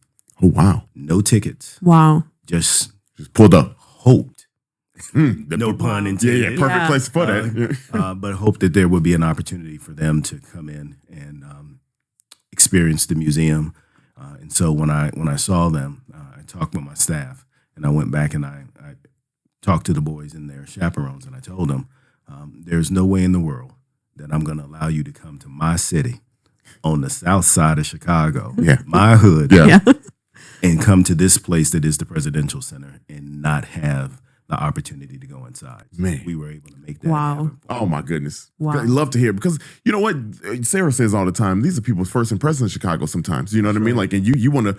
Oh, wow. No tickets. Wow. Just Pulled up. hoped. The- No pun Yeah, intended. yeah. Perfect Yeah. place for that. But hope that there would be an opportunity for them to come in and experience the museum. And so when I saw them, I talked with my staff, and I went back and I talked to the boys and their chaperones, and I told them, there's no way in the world that I'm going to allow you to come to my city on the south side of Chicago, my hood, Yeah. and come to this place that is the Presidential Center and not have the opportunity to go inside. So Man. we were able to make that Wow. happen. Oh my goodness! Wow. I love to hear, because you know what Sarah says all the time. These are people's first impressions in Chicago. Sometimes, you know what I mean. Like, and you want to,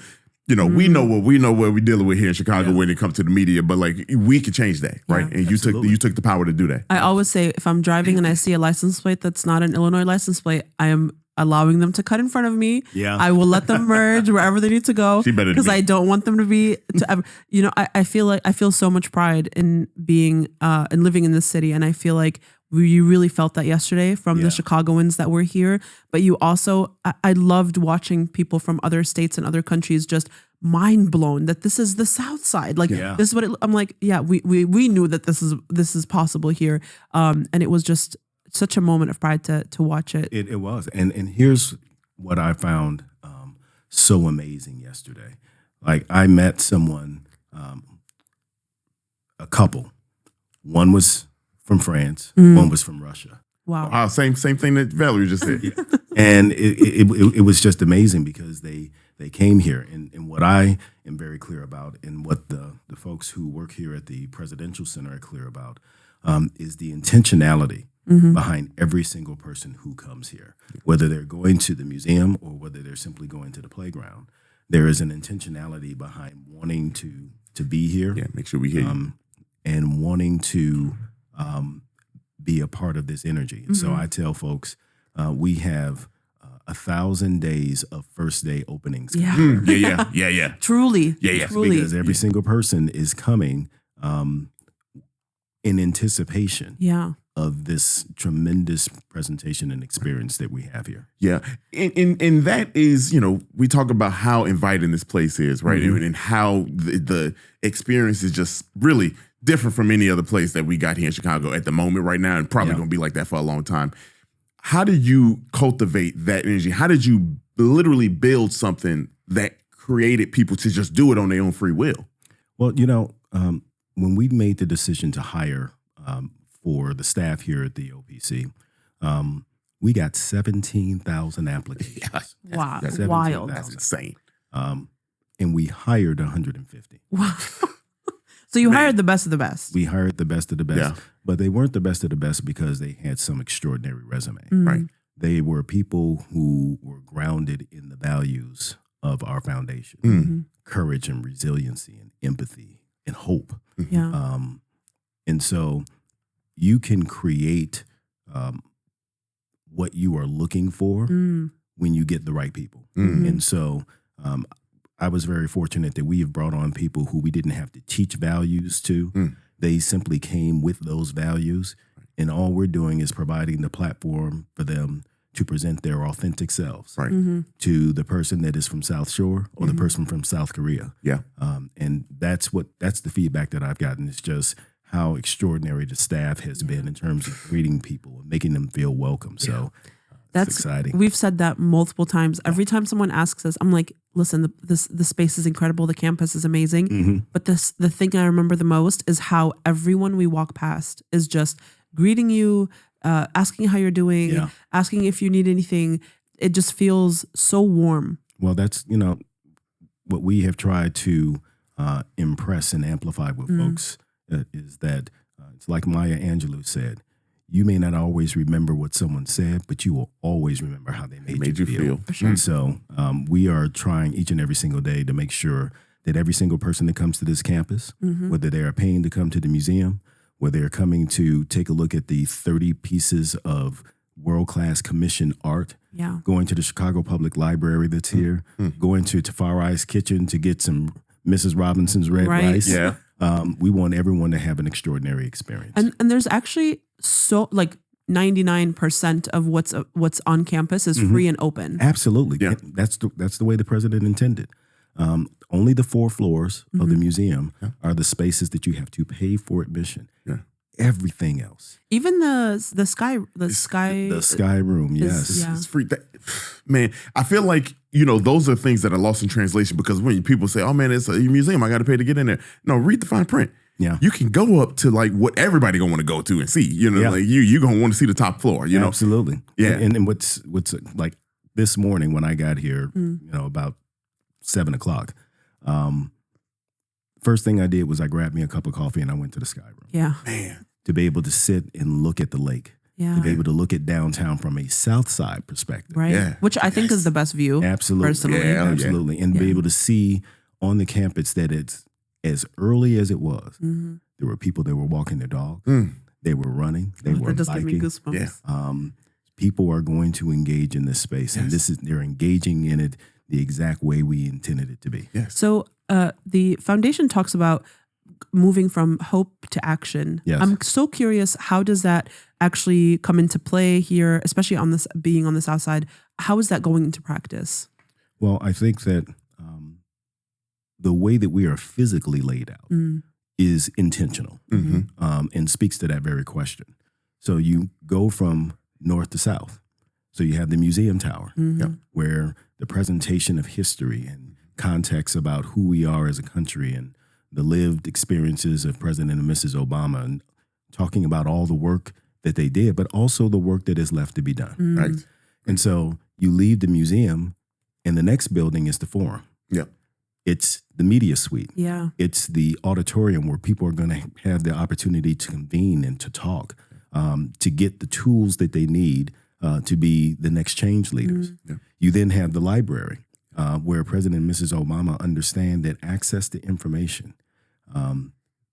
we know what we're dealing with here in Chicago when it comes to the media. But like, we could change that, right? And you took the power to do that. I always say if I'm driving and I see a license plate that's not an Illinois license plate, I am allowing them to cut in front of me. Yeah. I will let them merge wherever they need to go, She better than because me. I don't want them to be to ever, I feel so much pride in being and living in this city, and I feel like you really felt that yesterday from the Chicagoans that were here. But you also, I loved watching people from other states and other countries just mind blown that this is the South Side. Like this is what I'm like. Yeah, we knew that this is possible here, and it was just such a moment of pride to watch it. It was. And here's what I found so amazing yesterday. Like, I met someone, a couple, One was from France, one was from Russia. Wow. Same thing that Valerie just said. And it was just amazing because they came here. And what I am very clear about, and what the folks who work here at the Presidential Center are clear about, is the intentionality behind every single person who comes here, whether they're going to the museum or whether they're simply going to the playground. There is an intentionality behind wanting to be here. Yeah, make sure we hear you. And wanting to be a part of this energy. And so I tell folks, we have 1,000 days of first day openings. Yeah. Yeah. Truly. Yeah. Truly. Because every single person is coming in anticipation of this tremendous presentation and experience that we have here. Yeah. And that is, we talk about how inviting this place is, right? And how the experience is just really different from any other place that we got here in Chicago at the moment right now, and probably going to be like that for a long time. How did you cultivate that energy? How did you literally build something that created people to just do it on their own free will? Well, when we made the decision to hire for the staff here at the OPC, we got 17,000 applications. Wow. That's Wild. That's insane. And we hired 150. Wow. So you hired the best of the best. We hired the best of the best, but they weren't the best of the best because they had some extraordinary resume. Right. They were people who were grounded in the values of our foundation, courage and resiliency and empathy and hope. Yeah. And so you can create what you are looking for when you get the right people. And so I was very fortunate that we have brought on people who we didn't have to teach values to. They simply came with those values. And all we're doing is providing the platform for them to present their authentic selves to the person that is from South Shore or the person from South Korea. Yeah. And that's the feedback that I've gotten. It's just how extraordinary the staff has been in terms of greeting people and making them feel welcome. So that's exciting. We've said that multiple times. Every time someone asks us, I'm like, listen, the space is incredible. The campus is amazing. But the thing I remember the most is how everyone we walk past is just greeting you, asking how you're doing, asking if you need anything. It just feels so warm. Well, that's, what we have tried to impress and amplify with folks is that it's like Maya Angelou said, you may not always remember what someone said, but you will always remember how they made you feel. For sure. And so we are trying each and every single day to make sure that every single person that comes to this campus, whether they are paying to come to the museum, whether they're coming to take a look at the 30 pieces of world-class commissioned art, going to the Chicago Public Library that's here, going to Tafari's Kitchen to get some Mrs. Robinson's red rice. Yeah. We want everyone to have an extraordinary experience. And there's actually 99% of what's on campus is free and open. Absolutely. Yeah. That's the way the president intended. Only the 4 floors of the museum are the spaces that you have to pay for admission. Yeah. Everything else. Even the sky room, yes. It's free. Man, I feel like, those are things that are lost in translation because when people say, oh man, it's a museum, I got to pay to get in there. No, read the fine print. Yeah. You can go up to like what everybody gonna want to go to and see. Like you gonna want to see the top floor. Absolutely. Yeah. And what's like this morning when I got here, about 7:00. First thing I did was I grabbed me a cup of coffee and I went to the sky room. Yeah. Man. To be able to sit and look at the lake. Yeah. To be able to look at downtown from a south side perspective. Right. Yeah. Which I think is the best view. Absolutely. Personally. Yeah. Absolutely. And be able to see on the campus that it's as early as it was, there were people that were walking their dog. They were running. They were That just gave me biking. goosebumps. Yeah. People are going to engage in this space, and they're engaging in it the exact way we intended it to be. Yes. So the foundation talks about moving from hope to action. Yes. I'm so curious, how does that actually come into play here, especially on this being on the South Side? How is that going into practice? Well, I think that the way that we are physically laid out is intentional and speaks to that very question. So you go from north to south. So you have the museum tower where the presentation of history and context about who we are as a country and the lived experiences of President and Mrs. Obama and talking about all the work that they did, but also the work that is left to be done. Right. And so you leave the museum, and the next building is the forum. Yeah. It's the media suite. Yeah. It's the auditorium where people are going to have the opportunity to convene and to talk, to get the tools that they need to be the next change leaders. Yeah. You then have the library, where President and Mrs. Obama understand that access to information,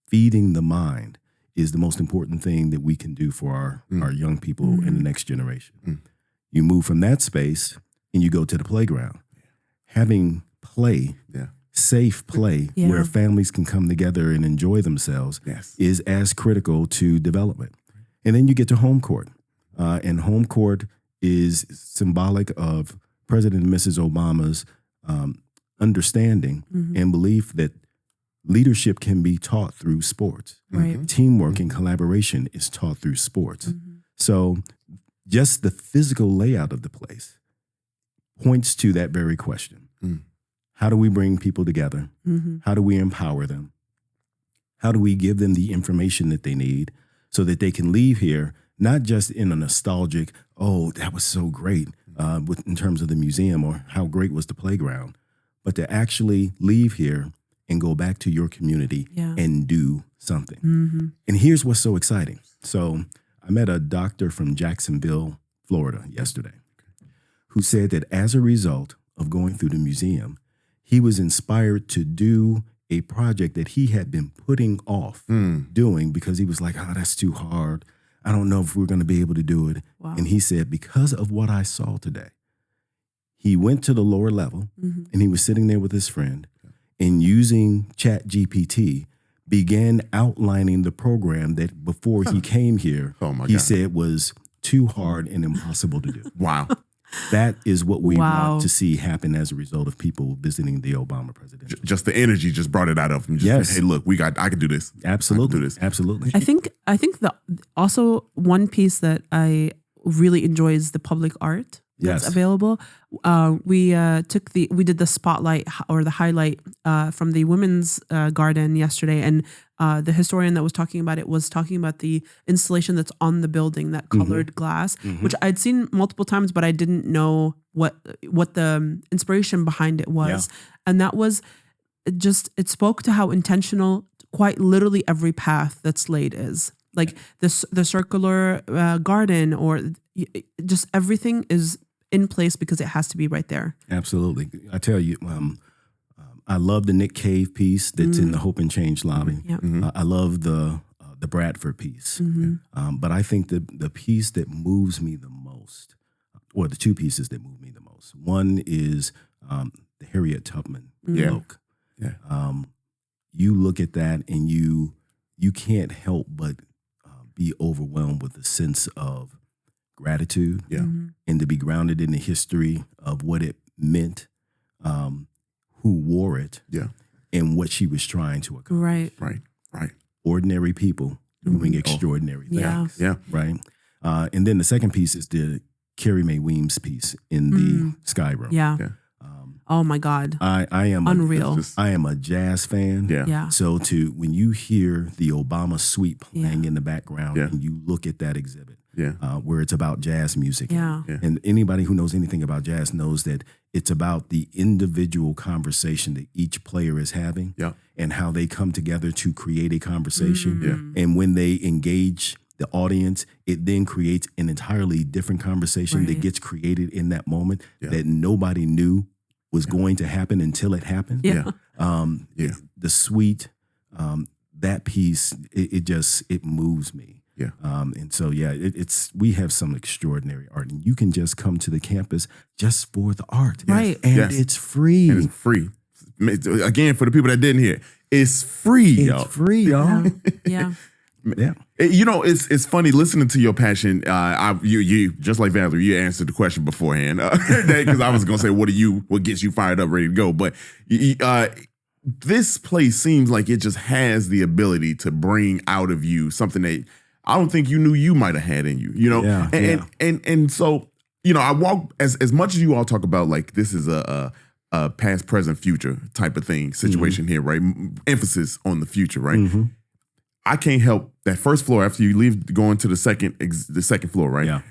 feeding the mind, is the most important thing that we can do for our young people in the next generation. You move from that space and you go to the playground. Having play, safe play, where families can come together and enjoy themselves is as critical to development. And then you get to home court. And home court is symbolic of President and Mrs. Obama's understanding and belief that leadership can be taught through sports. Right. Teamwork and collaboration is taught through sports. So just the physical layout of the place points to that very question. How do we bring people together? How do we empower them? How do we give them the information that they need so that they can leave here not just in a nostalgic, oh, that was so great in terms of the museum, or how great was the playground, but to actually leave here and go back to your community and do something. And here's what's so exciting. So I met a doctor from Jacksonville, Florida yesterday, who said that as a result of going through the museum, he was inspired to do a project that he had been putting off doing because he was like, oh, that's too hard. I don't know if we're going to be able to do it. Wow. And he said, because of what I saw today, he went to the lower level and he was sitting there with his friend and using ChatGPT began outlining the program that before he came here, he said was too hard and impossible to do. Wow. That is what we want to see happen as a result of people visiting the Obama presidency. Just the energy just brought it out of him. Just, hey, look, I can do this. Absolutely. I can do this. Absolutely. I think the also one piece that I really enjoy is the public art that's available. We did the spotlight or the highlight from the women's garden yesterday, and the historian that was talking about it was talking about the installation that's on the building, that colored glass, which I'd seen multiple times, but I didn't know what the inspiration behind it was, and that was it spoke to how intentional quite literally every path that's laid is. Like the circular garden, or just everything is in place because it has to be right there. Absolutely. I tell you, I love the Nick Cave piece that's in the Hope and Change lobby. I love the Bradford piece. But I think the piece that moves me the most, or the two pieces that move me the most, one is the Harriet Tubman book. You look at that and you can't help but be overwhelmed with a sense of gratitude, and to be grounded in the history of what it meant, who wore it, and what she was trying to accomplish. Right. Ordinary people doing extraordinary things. Right. And then the second piece is the Carrie Mae Weems piece in the Sky Room. Oh my God. I am unreal. I am a jazz fan. So when you hear the Obama suite playing in the background and you look at that exhibit, where it's about jazz music. And anybody who knows anything about jazz knows that it's about the individual conversation that each player is having and how they come together to create a conversation. And when they engage the audience, it then creates an entirely different conversation that gets created in that moment that nobody knew was going to happen until it happened. The suite, that piece, it moves me. And so, we have some extraordinary art, and you can just come to the campus just for the art. And it's free. And it's free. Again, for the people that didn't hear, it's free, y'all. It's free, y'all. You know, it's funny listening to your passion. You just like Valerie, you answered the question beforehand because I was gonna say, what gets you fired up, ready to go? But this place seems like it just has the ability to bring out of you something that I don't think you knew you might have had in you. You know, and so I walk as much as you all talk about like this is a past, present, future type of thing situation here, right? Emphasis on the future, right? I can't help that first floor after you leave going to the second floor, right? Yeah.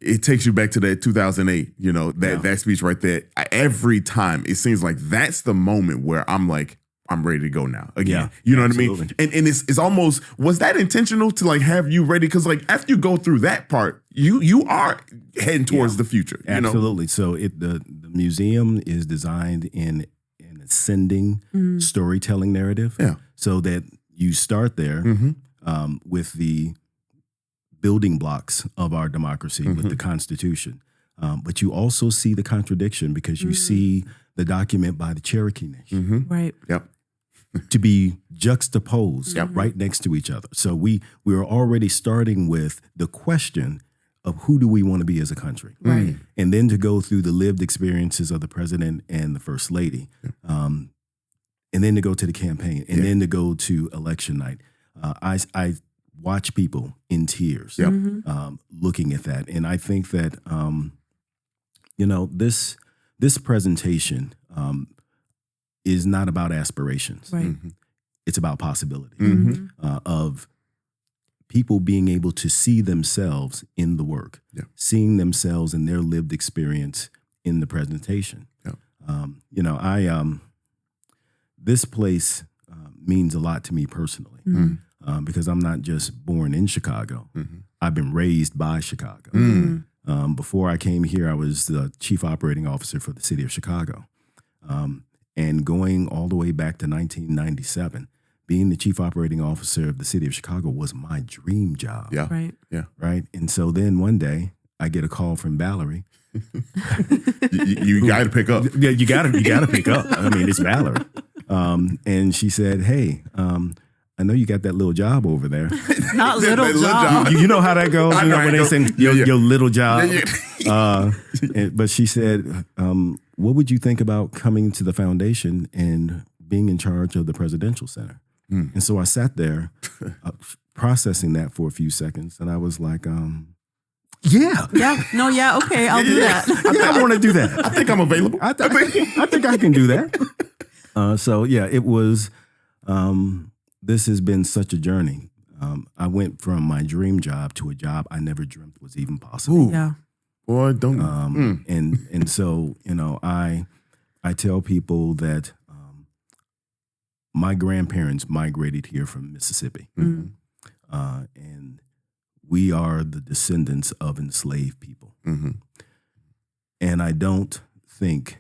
It takes you back to that 2008, that speech right there. Every time it seems like that's the moment where I'm like, I'm ready to go now again. Yeah, you know absolutely. what I mean? And it's almost, was that intentional to like have you ready? Because like after you go through that part, you are heading towards the future. Absolutely. So the museum is designed in an ascending storytelling narrative. Yeah. So that you start there with the building blocks of our democracy, with the Constitution. But you also see the contradiction because you see the document by the Cherokee Nation. Right. Yep. To be juxtaposed right next to each other. So we are already starting with the question of who do we want to be as a country. Right. And then to go through the lived experiences of the president and the first lady. And then to go to the campaign and then to go to election night. I watch people in tears looking at that. And I think that, this presentation is not about aspirations. Right. It's about possibility of people being able to see themselves in the work, seeing themselves in their lived experience in the presentation. This place means a lot to me personally because I'm not just born in Chicago. I've been raised by Chicago. Before I came here, I was the chief operating officer for the city of Chicago. And going all the way back to 1997, being the chief operating officer of the city of Chicago was my dream job. Yeah. Right. Yeah. Right. And so then one day I get a call from Valerie. You got to pick up. Yeah, you got to pick up. I mean, it's Valerie. And she said, "Hey, I know you got that little job over there. Not little job. You know how that goes. You know when they say your little job. But she said, what would you think about coming to the foundation and being in charge of the Presidential Center? And so I sat there processing that for a few seconds, and I was like, yeah. Yeah. No, yeah. Okay. I'll do that. I want to do that. I think I'm available. I think I can do that. So, yeah, it was, this has been such a journey. I went from my dream job to a job I never dreamt was even possible. Ooh. Yeah. Boy, don't. And so, I tell people that my grandparents migrated here from Mississippi. And we are the descendants of enslaved people. And I don't think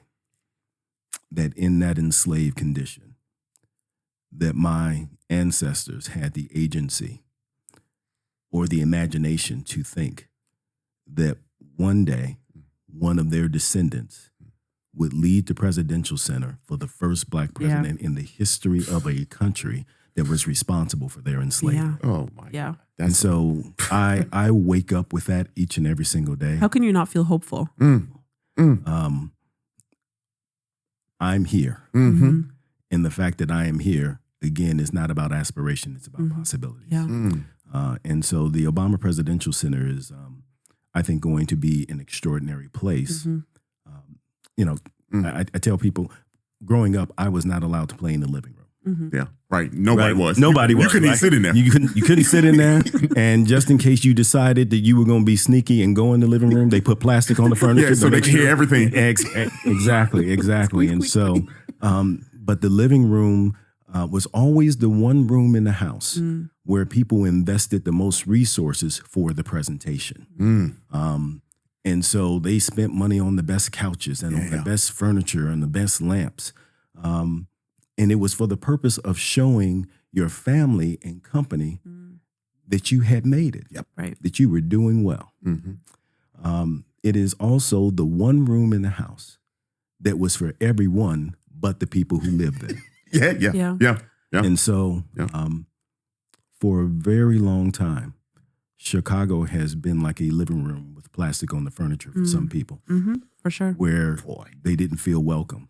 that in that enslaved condition that my ancestors had the agency or the imagination to think that one day one of their descendants would lead the Presidential Center for the first Black president in the history of a country that was responsible for their enslavement. Yeah. Oh my God. And so I wake up with that each and every single day. How can you not feel hopeful? I'm here. And the fact that I am here, again, is not about aspiration. It's about possibilities. Yeah. And so the Obama Presidential Center is, I think, going to be an extraordinary place. I tell people, growing up, I was not allowed to play in the living room. Yeah, right. Nobody was. Nobody was. You couldn't even sit in there. You couldn't sit in there. And just in case you decided that you were going to be sneaky and go in the living room, they put plastic on the furniture. So they can hear everything. Exactly. And so, but the living room was always the one room in the house where people invested the most resources for the presentation. And so they spent money on the best couches and on the best furniture and the best lamps. And it was for the purpose of showing your family and company that you had made it, Right. that you were doing well. It is also the one room in the house that was for everyone but the people who lived there. Yeah. And so for a very long time, Chicago has been like a living room with plastic on the furniture for some people. For sure. Where they didn't feel welcomed.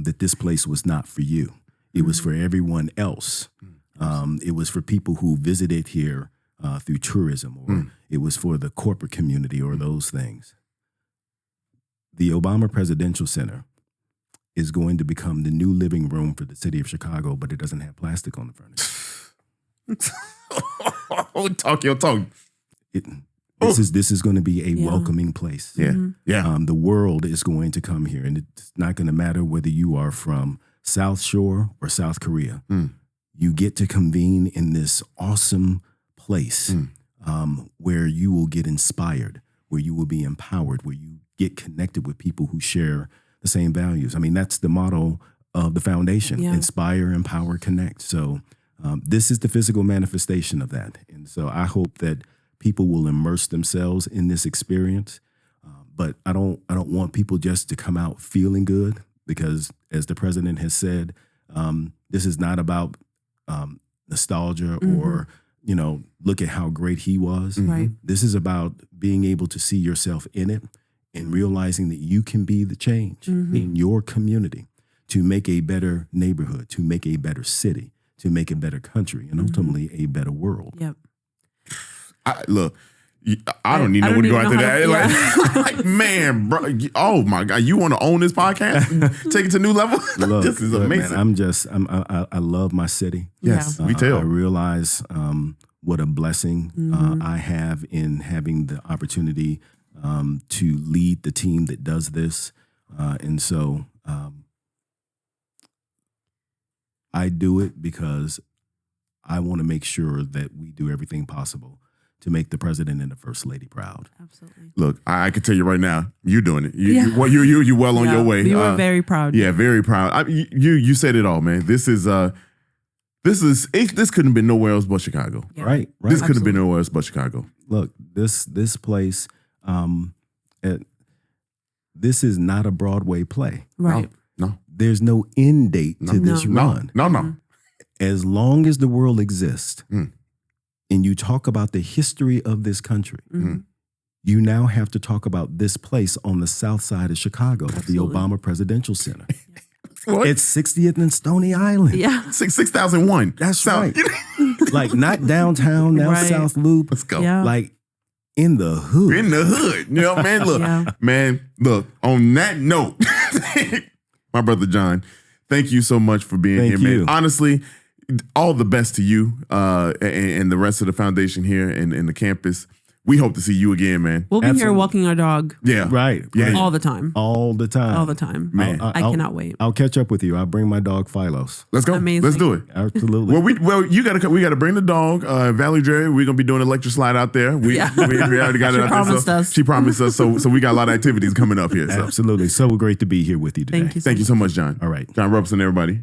That this place was not for you. It was for everyone else. It was for people who visited here through tourism, or it was for the corporate community or those things. The Obama Presidential Center is going to become the new living room for the city of Chicago, but it doesn't have plastic on the furniture. Talk your talk. This is going to be a welcoming place. Yeah, yeah. The world is going to come here, and it's not going to matter whether you are from South Shore or South Korea. You get to convene in this awesome place where you will get inspired, where you will be empowered, where you get connected with people who share the same values. I mean, that's the motto of the foundation: inspire, empower, connect. So this is the physical manifestation of that, and so I hope that people will immerse themselves in this experience. But I don't want people just to come out feeling good, because as the president has said, this is not about nostalgia or, look at how great he was. Right. This is about being able to see yourself in it and realizing that you can be the change in your community to make a better neighborhood, to make a better city, to make a better country, and ultimately a better world. Yep. Look, I don't even know where to go after that. Like, man, bro, oh my God, you want to own this podcast? Take it to a new level? Look, this is amazing. Man, I love my city. Yes, we tell. I realize what a blessing I have in having the opportunity to lead the team that does this. And so I do it because I want to make sure that we do everything possible to make the president and the first lady proud. Absolutely. Look, I can tell you right now, you're doing it. You're well on your way. We were very proud. Yeah, very proud. You said it all, man. This couldn't have been nowhere else but Chicago. Yeah. Right. This couldn't have been nowhere else but Chicago. Look, this place, this is not a Broadway play. Right. No. There's no end date to this run. No. As long as the world exists, and you talk about the history of this country, you now have to talk about this place on the south side of Chicago, the Obama Presidential Center. What? It's 60th and Stony Island. Yeah. 6,001. That's right. Like not downtown, now Right. South Loop. Let's go. Yeah. Like in the hood. In the hood. You know, man, look, on that note, my brother John, thank you so much for being here, man. Honestly, all the best to you and the rest of the foundation here and the campus. We hope to see you again, man. We'll be here walking our dog. Yeah. Right. Yeah. All the time. All the time. All the time. Man. I cannot wait. I'll catch up with you. I'll bring my dog Philos. Let's go. Amazing. Let's do it. Absolutely. Well, we gotta bring the dog. Valerie Jarrett, we're gonna be doing a lecture slide out there. We already got it out there. Promised us. She promised us. So we got a lot of activities coming up here. So. Absolutely. So great to be here with you today. Thank you so much, John. All right. John Roberson, everybody.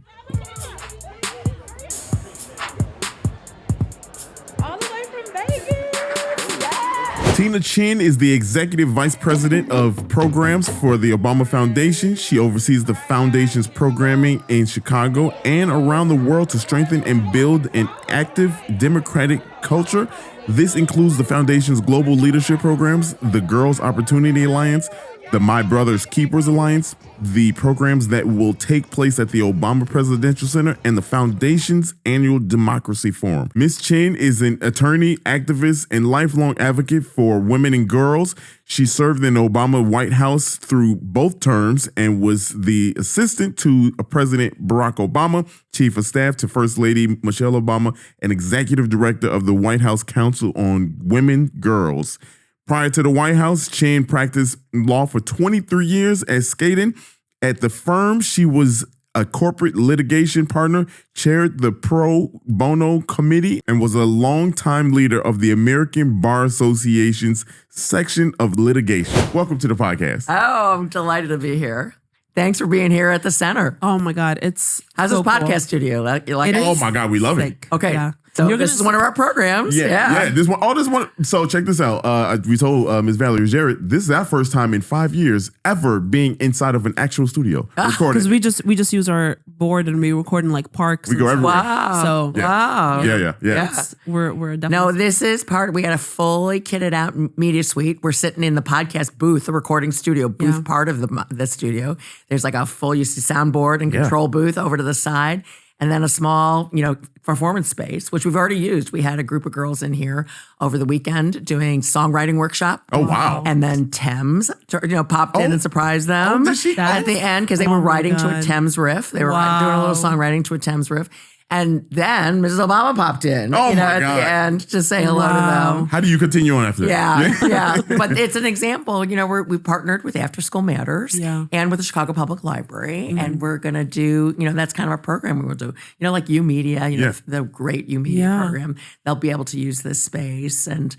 Tchen is the Executive Vice President of Programs for the Obama Foundation. She oversees the foundation's programming in Chicago and around the world to strengthen and build an active democratic culture. This includes the foundation's global leadership programs, the Girls Opportunity Alliance, the My Brother's Keepers Alliance, the programs that will take place at the Obama Presidential Center, and the foundation's annual Democracy Forum. Ms. Tchen is an attorney, activist, and lifelong advocate for women and girls. She served in the Obama White House through both terms and was the assistant to President Barack Obama, chief of staff to First Lady Michelle Obama, and executive director of the White House Council on Women, Girls. Prior to the White House, Tchen practiced law for 23 years at Skadden. At the firm, she was a corporate litigation partner, chaired the Pro Bono Committee, and was a longtime leader of the American Bar Association's section of litigation. Welcome to the podcast. Oh, I'm delighted to be here. Thanks for being here at the center. Oh my God, it's How's so this podcast cool. studio? You like it? Oh my God, we love it. Okay. Yeah. So You're this gonna is one of our programs. Yeah. This one. So check this out. We told Ms. Valerie Jarrett, this is our first time in 5 years ever being inside of an actual studio recording. Because we just use our board and we record in like parks. We go everywhere. Wow. So Wow. Yeah. we're definitely No, this is part. We got a fully kitted out media suite. We're sitting in the podcast booth, the recording studio booth part of the studio. There's like a full, you see, soundboard and control booth over to the side. And then a small, performance space, which we've already used. We had a group of girls in here over the weekend doing songwriting workshop. Oh, wow. And then Thames, popped in and surprised them did she? at the end because they were writing to a God. Thames riff. They were doing a little songwriting to a Thames riff. And then Mrs. Obama popped in, Oh, my at God. the end to say hello to them. How do you continue on after that? Yeah. But it's an example. We partnered with After School Matters and with the Chicago Public Library, and we're going to do, that's kind of our program we will do. Like U Media, the great U Media program. They'll be able to use this space and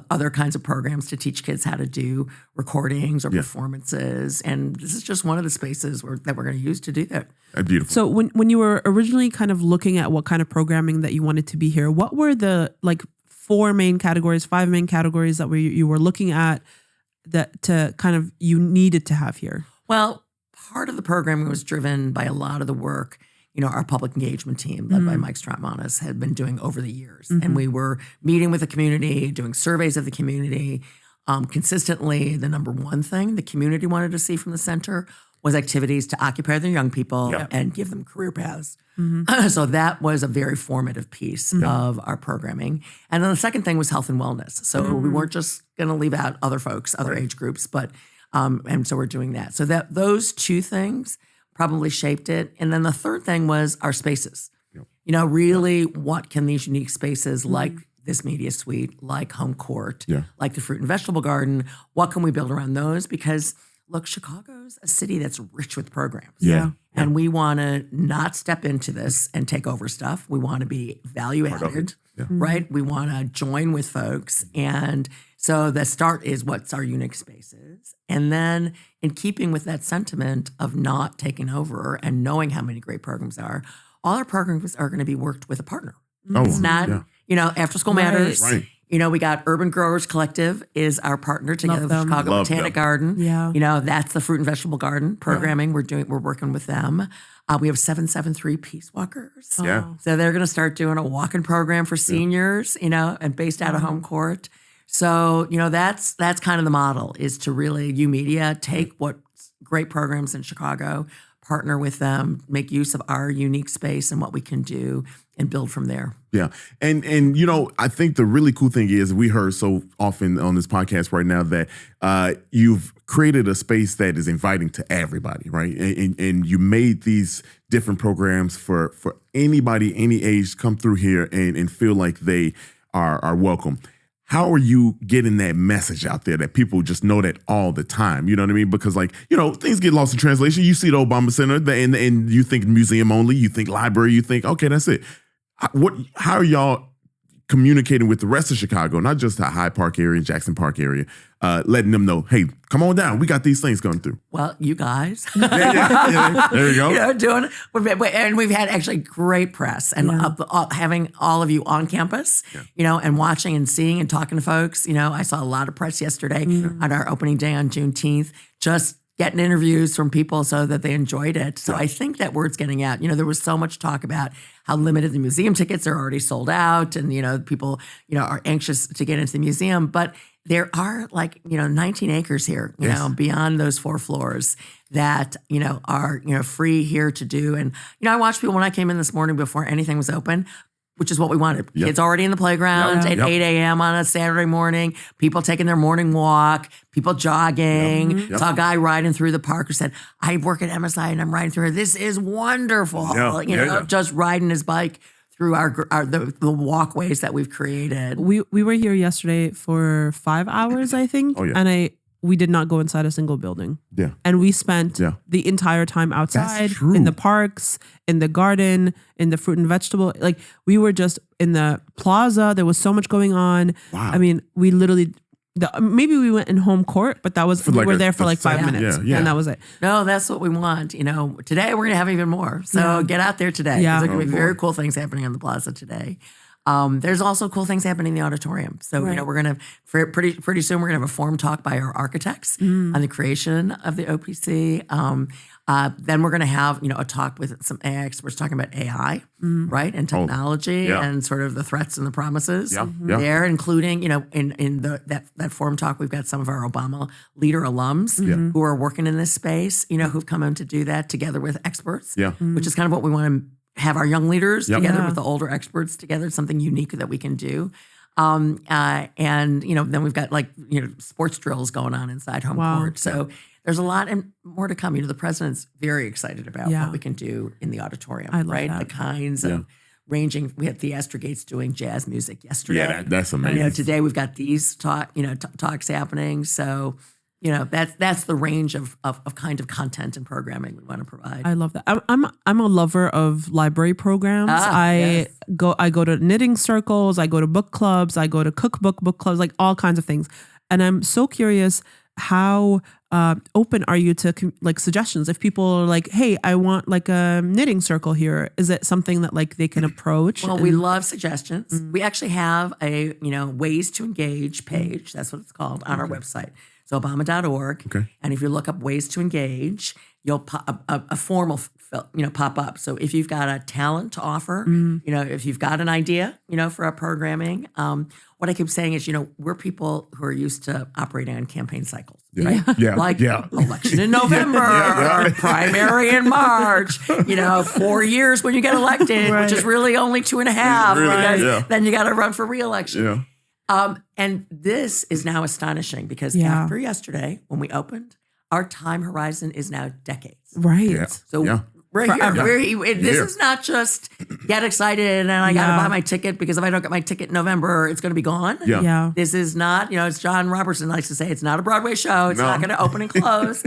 other kinds of programs to teach kids how to do recordings or performances. And this is just one of the spaces that we're going to use to do that. Beautiful. So when you were originally kind of looking at what kind of programming that you wanted to be here, what were the 5 main categories that you were looking at that to kind of you needed to have here? Well, part of the programming was driven by a lot of the work our public engagement team led by Mike Stratmanis had been doing over the years. And we were meeting with the community, doing surveys of the community. Consistently, the number one thing the community wanted to see from the center was activities to occupy their young people and give them career paths. So that was a very formative piece of our programming. And then the second thing was health and wellness. So we weren't just going to leave out other folks, other age groups, but and so we're doing that. So that those two things probably shaped it. And then the third thing was our spaces. Really, what can these unique spaces like this media suite, like home court, like the fruit and vegetable garden, what can we build around those? Because look, Chicago's a city that's rich with programs. And we want to not step into this and take over stuff. We want to be value added, right? We want to join with folks. And so the start is what's our unique spaces. And then in keeping with that sentiment of not taking over and knowing how many great programs are, all our programs are going to be worked with a partner. It's not, After School Matters. Right. We got Urban Growers Collective is our partner together with Chicago Botanic Garden. That's the fruit and vegetable garden programming we're working with them. We have 773 Peace Walkers. So they're going to start doing a walking program for seniors, and based out of home court. So, that's kind of the model is to really, U Media, take what great programs in Chicago, partner with them, make use of our unique space and what we can do and build from there. Yeah. And I think the really cool thing is we heard so often on this podcast right now that you've created a space that is inviting to everybody, right? And you made these different programs for anybody, any age, come through here and feel like they are welcome. How are you getting that message out there that people just know that all the time? You know what I mean? Because things get lost in translation. You see the Obama Center and you think museum only, you think library, you think, okay, that's it. How are y'all communicating with the rest of Chicago, not just the Hyde Park area and Jackson Park area, letting them know, hey, come on down. We got these things going through. Well, you guys. There you go. Doing and we've had actually great press and having all of you on campus, and watching and seeing and talking to folks. I saw a lot of press yesterday on our opening day on Juneteenth, just getting interviews from people so that they enjoyed it. So I think that word's getting out. There was so much talk about how limited the museum tickets are already sold out and, people, are anxious to get into the museum. But there are 19 acres here, beyond those 4 floors that, are, free here to do. And, I watched people when I came in this morning before anything was open, which is what we wanted. Kids already in the playground at 8 a.m. on a Saturday morning, people taking their morning walk, people jogging. Saw a guy riding through the park who said, I work at MSI and I'm riding through here. This is wonderful. Just riding his bike through the walkways that we've created. We were here yesterday for 5 hours, I think. And we did not go inside a single building. Yeah. And we spent the entire time outside, in the parks, in the garden, in the fruit and vegetable. We were just in the plaza. There was so much going on. Wow. I mean, we literally, maybe we went in home court, but that was, we were there for 5 minutes. And that was it. No, that's what we want. Today we're going to have even more. So get out there today. There's going to be very cool things happening on the plaza today. There's also cool things happening in the auditorium. So, we're going to, pretty soon, we're going to have a forum talk by our architects on the creation of the OPC. Then we're going to have, a talk with some AI experts talking about AI, right? And technology and sort of the threats and the promises there, including, in that forum talk, we've got some of our Obama leader alums who are working in this space, who've come in to do that together with experts, which is kind of what we want to have our young leaders together with the older experts together, something unique that we can do. And, then we've got sports drills going on inside home court. So there's a lot and more to come. The president's very excited about what we can do in the auditorium, I love right? that. The kinds of ranging. We had Theaster Gates doing jazz music yesterday. Yeah, that's amazing. Today we've got these talks happening. So, that's the range of kind of content and programming we want to provide. I love that. I'm a lover of library programs. I go to knitting circles, I go to book clubs, I go to cookbook book clubs, like all kinds of things. And I'm so curious, how open are you to like suggestions? If people are like, hey, I want like a knitting circle here, is it something that like they can approach? Well, we love suggestions. We actually have a ways to engage page. That's what it's called on our website. So Obama.org. Okay. And if you look up ways to engage, you'll a form will pop up. So if you've got a talent to offer, if you've got an idea, for our programming, what I keep saying is, we're people who are used to operating on campaign cycles, right? Yeah. Like election in November, or primary in March, 4 years when you get elected, which is really only 2.5, Really, because then you got to run for reelection. Yeah. And this is now astonishing because after yesterday, when we opened, our time horizon is now decades. Right. Yeah. So we're here. This is not just get excited and I got to buy my ticket, because if I don't get my ticket in November, it's going to be gone. Yeah. This is not, as John Roberson likes to say, it's not a Broadway show. It's not going to open and close.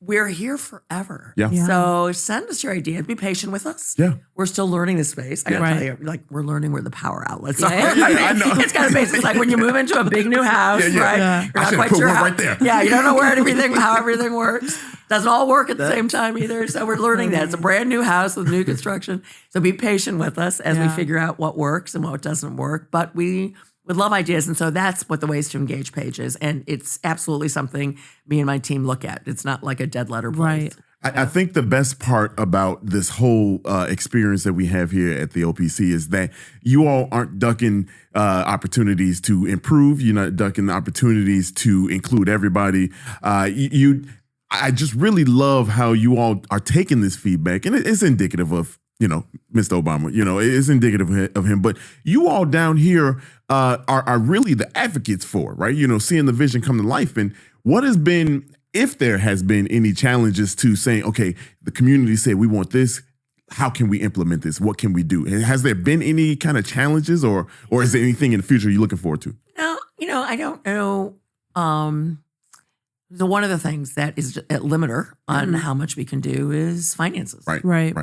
We're here forever. Yeah. So send us your ideas. Be patient with us. Yeah. We're still learning this space. I got to tell you, we're learning where the power outlets are. I know. It's kind of basic. It's like when you move into a big new house, right? Yeah. You're not quite put sure one how, right there. Yeah, you don't know how everything works. Doesn't all work at the same time either. So we're learning that. It's a brand new house with new construction. So be patient with us as we figure out what works and what doesn't work. But we would love ideas. And so that's what the Ways to Engage page is. And it's absolutely something me and my team look at. It's not like a dead letter place. Right. I think the best part about this whole experience that we have here at the OPC is that you all aren't ducking opportunities to improve. You're not ducking opportunities to include everybody. I just really love how you all are taking this feedback, and it's indicative of Mr. Obama. It's indicative of him. But you all down here are really the advocates for, right? Seeing the vision come to life. And what has been, if there has been any challenges to saying, okay, the community said we want this, how can we implement this? What can we do? Has there been any kind of challenges, or is there anything in the future you're looking forward to? No, I don't know. So one of the things that is a limiter on how much we can do is finances. Right.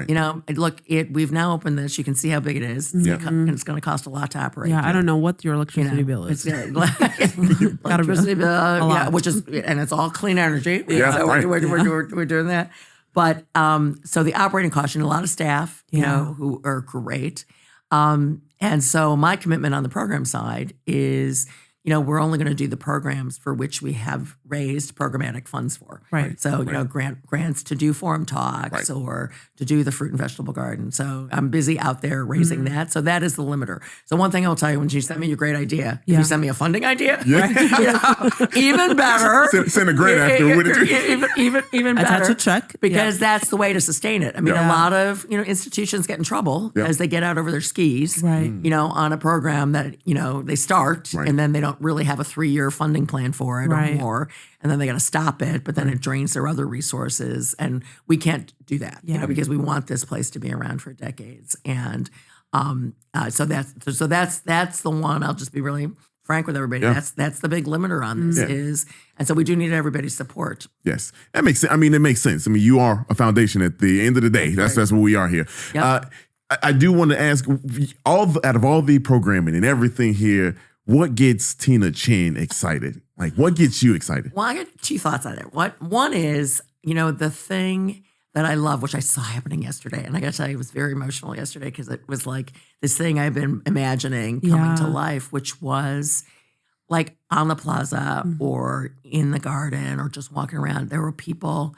Look, we've now opened this. You can see how big it is. And it's going to cost a lot to operate. Yeah, I don't know what your electricity bill is. Electricity bill, which is, and it's all clean energy. So we're doing that. But so the operating cost, a lot of staff, who are great. And so my commitment on the program side is, we're only going to do the programs for which we have raised programmatic funds for. Right. So, grants to do forum talks or to do the fruit and vegetable garden. So I'm busy out there raising that. So that is the limiter. So one thing I'll tell you, when you send me your great idea, if you send me a funding idea, even better. Send a grant after with it. Even better. Attach a check. Because that's the way to sustain it. I mean, a lot of, institutions get in trouble as they get out over their skis, on a program that, they start and then they don't really have a 3-year funding plan for it or more, and then they got to stop it, but then it drains their other resources, and we can't do that, because we want this place to be around for decades, and so that's the one. I'll just be really frank with everybody. That's the big limiter on this is, and so we do need everybody's support. Yes, that makes sense. I mean, it makes sense. I mean, you are a foundation at the end of the day. That's what we are here. Yep. I do want to ask, out of all the programming and everything here, what gets Tina Tchen excited? Like, what gets you excited? Well, I got 2 thoughts on it. One is, the thing that I love, which I saw happening yesterday, and I got to tell you, it was very emotional yesterday because it was like this thing I've been imagining coming to life, which was like on the plaza or in the garden or just walking around. There were people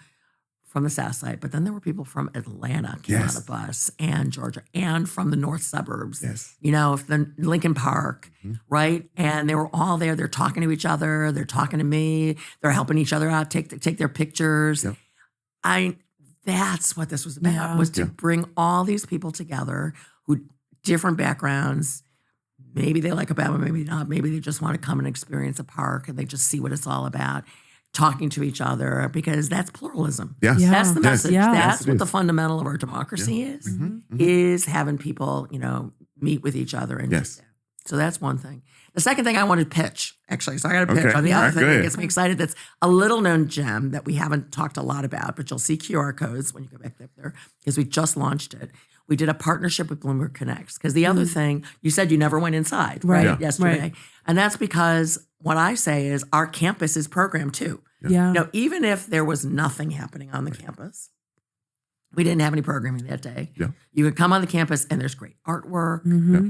from the South Side, but then there were people from Atlanta came on a bus, and Georgia, and from the north suburbs, the Lincoln Park, right? And they were all there. They're talking to each other. They're talking to me. They're helping each other out, take their pictures. Yep. That's what this was about, was to bring all these people together who different backgrounds. Maybe they like Obama, maybe not. Maybe they just want to come and experience a park and they just see what it's all about. talking to each other, because that's pluralism. Yes. Yeah. That's the message. Yeah. That's Yes, it what is. the fundamental of our democracy is having people, meet with each other. And Yes. so that's one thing. The second thing I want to pitch, actually, so I got to pitch Okay. on the All other right, thing go that ahead. gets me excited. That's a little known gem that we haven't talked a lot about, but you'll see QR codes when you go back up there because we just launched it. We did a partnership with Bloomberg Connects because the other thing, you said you never went inside, right? Right. Yesterday. Right. And that's because what I say is our campus is programmed too. Yeah. Even if there was nothing happening on the campus, we didn't have any programming that day. Yeah. You could come on the campus and there's great artwork.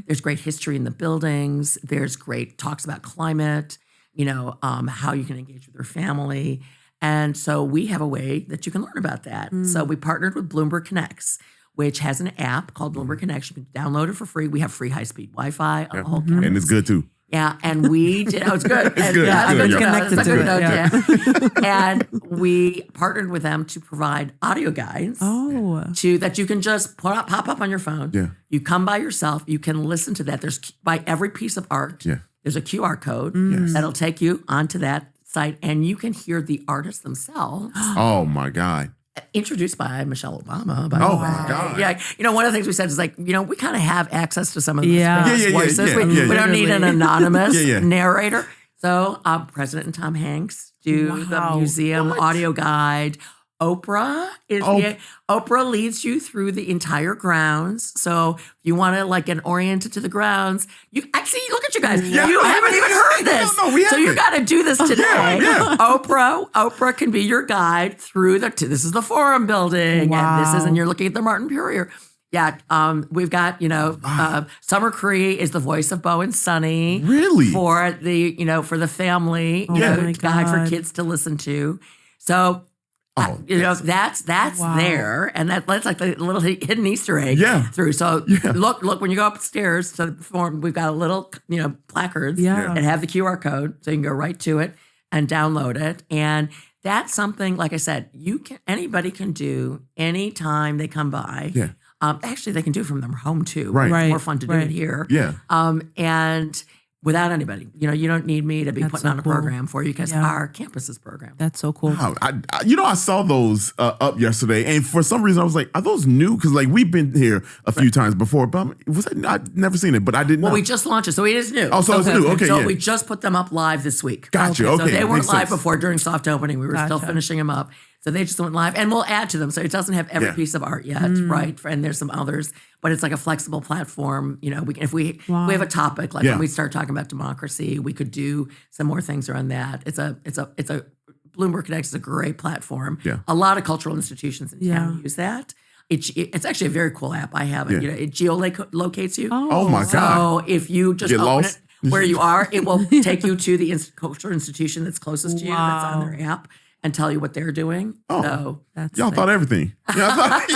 There's great history in the buildings. There's great talks about climate, how you can engage with your family. And so we have a way that you can learn about that. So we partnered with Bloomberg Connects, which has an app called Bloomberg Connects. You can download it for free. We have free high-speed Wi-Fi on the whole campus. And it's good too. Yeah, and we did. Oh, it's good. It's good. Yeah, It's good. good. Connected That's a to good it, note, yeah. And we partnered with them to provide audio guides Oh. that you can just pop up on your phone. Yeah. You come by yourself. You can listen to that. There's by every piece of art. Yeah. There's a QR code Yes. that'll take you onto that site, and you can hear the artists themselves. Oh my God. Introduced by Michelle Obama. By Oh the way. my God. Yeah, one of the things we said is like, we kind of have access to some of the Yeah. famous Yeah, yeah, yeah, voices. yeah, we, yeah, we don't need an anonymous Yeah, yeah. narrator. So President and Tom Hanks do the museum audio guide. Oprah Oprah leads you through the entire grounds. So if you want to get oriented to the grounds, I see. Look at you guys. Yeah. You haven't even heard this. No, we so you haven't. got to do this today. yeah. Oprah can be your guide through this is the Forum building, and this is, and you're looking at the Martin Puryear. Yeah, we've got Summer Cree is the voice of Bo and Sonny. Really? For the for the family, my guide for God. kids to listen to. So. That's there, and that's like the little hidden Easter egg. Yeah. Through. So look when you go upstairs to the forum, we've got a little placards Yeah. that have the QR code, so you can go right to it and download it. And that's something, like I said, anybody can do anytime they come by. Yeah. Actually, they can do it from their home too. Right. It's Right. more fun to do Right. it here. Yeah. And without anybody, you don't need me to be That's putting so on a cool. program for you because Yeah. our campus is programmed. That's so cool. Wow. I saw those up yesterday, and for some reason I was like, "Are those new?" Because we've been here a few times before, but I'd never seen it, but I didn't know. Well, we just launched it, so it is new. Oh, so it's new. Okay, So yeah. we just put them up live this week. Gotcha. So Okay, they weren't makes live sense. before during soft opening. We were still Gotcha. finishing them up. So they just went live, and we'll add to them. So it doesn't have every piece of art yet, right? And there's some others, but it's like a flexible platform. If we have a topic, like Yeah. when we start talking about democracy, we could do some more things around that. It's a Bloomberg Connects is a great platform. Yeah. A lot of cultural institutions in town Yeah. use that. It's actually a very cool app. I have it. Yeah. It geolocates you. Oh my God. So if you just Get open lost? it where you are, it will take you to the cultural institution that's closest to you that's on their app and tell you what they're doing. Oh. So That's Y'all sick. thought everything. Y'all thought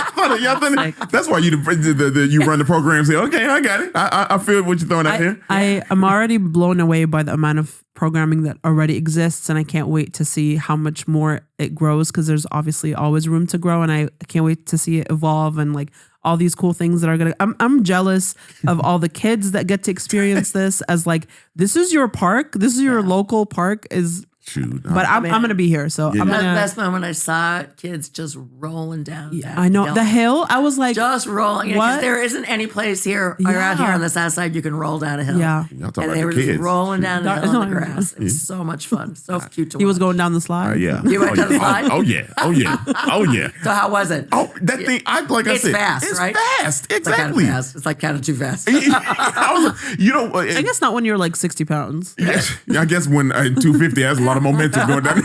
that's why you run the program. Say, okay, I got it. I feel what you're throwing out here. I am already blown away by the amount of programming that already exists, and I can't wait to see how much more it grows because there's obviously always room to grow, and I can't wait to see it evolve and all these cool things that are gonna. I'm jealous of all the kids that get to experience this as this is your park, this is your local park is. Shoot. But I'm gonna be here, so I'm the gonna. best moment I saw kids just rolling down. that I know hill. the hill. I was like, Just rolling. Because What? there isn't any place here around here on the south side you can roll down a hill. yeah, Y'all talking And about they the were kids. just rolling down the hill on the No, grass. It was so much fun. So cute to watch. he was going down the slide. Yeah. You went down the slide? Oh yeah. Oh yeah. Oh yeah. So how was it? Oh, that thing. I It's said, fast, it's right? fast. It's like kind of Exactly. fast. It's like kind of too fast. I was, I guess not when you're 60 pounds. I guess when 250 has a lot of momentum going down.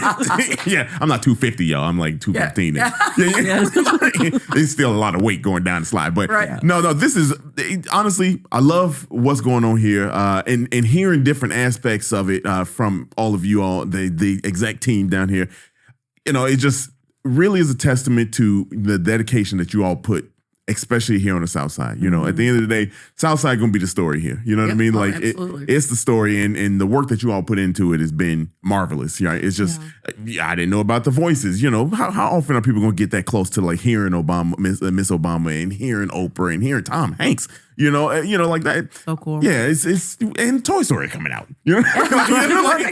Yeah, I'm not 250, y'all. I'm 215. Yeah. It's still a lot of weight going down the slide. But Right. no, this is honestly, I love what's going on here and hearing different aspects of it from all of you all, the exec team down here. It just really is a testament to the dedication that you all put, especially here on the South Side. At the end of the day, South Side gonna be the story here. You know what I mean? absolutely. It's the story, and the work that you all put into it has been marvelous. Right? It's just, I didn't know about the voices. How often are people gonna get that close to hearing Obama, Miss Obama, and hearing Oprah, and hearing Tom Hanks? like that. So cool. Yeah, it's and Toy Story coming out. You know, Perfect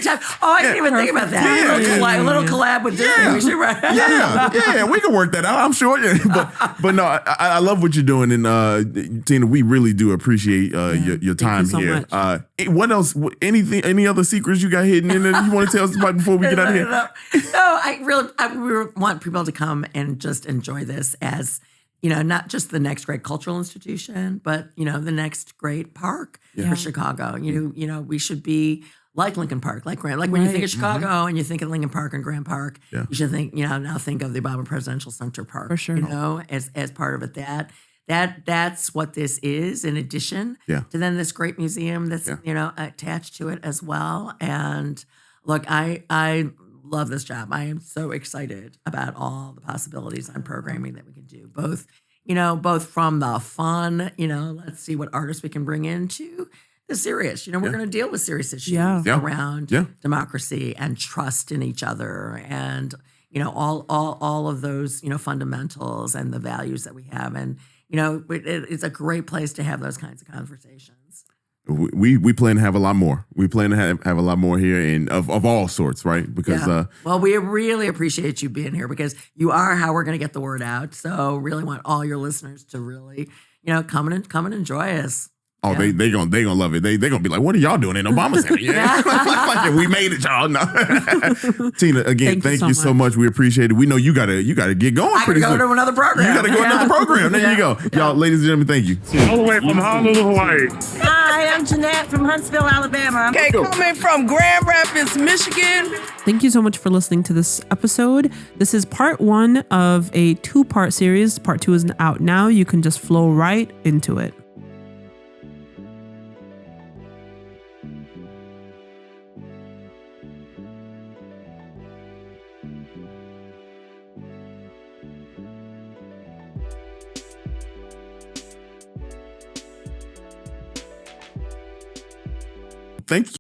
time. Oh, I didn't even think about that. Yeah, a little collab with Disney. We should we can work that out. I'm sure. But no, I love what you're doing, and Tina, we really do appreciate your time so here. much. What else? Any other secrets you got hidden in there you want to tell us about before we get out of here? No, we want people to come and just enjoy this as, not just the next great cultural institution, but, the next great park for Chicago. We should be like Lincoln Park, like Grant. Like when you think of Chicago and you think of Lincoln Park and Grant Park, you should think, now think of the Obama Presidential Center Park. For sure. As part of it. That's what this is, in addition to then this great museum that's attached to it as well. And look, I love this job. I am so excited about all the possibilities on programming that we can do. Both from the fun, let's see what artists we can bring into the serious. We're going to deal with serious issues around democracy and trust in each other, and all of those fundamentals and the values that we have. And it's a great place to have those kinds of conversations. We plan to have a lot more. We plan to have a lot more here, and of all sorts, right? Because well, we really appreciate you being here, because you are how we're going to get the word out. So really want all your listeners to really come and enjoy us. Oh, they gonna love it. They gonna be like, what are y'all doing in Obama Center? Yeah, like, we made it, y'all. No. Tina, again, thank you so much. We appreciate it. We know you gotta get going. I gotta go to another program. You gotta go to another program. There you go, y'all, ladies and gentlemen. Thank you. All the way from Honolulu, Hawaii. Hi, I'm Jeanette from Huntsville, Alabama. Okay, coming from Grand Rapids, Michigan. Thank you so much for listening to this episode. This is part 1 of a 2-part series. Part 2 is out now. You can just flow right into it. Thank you.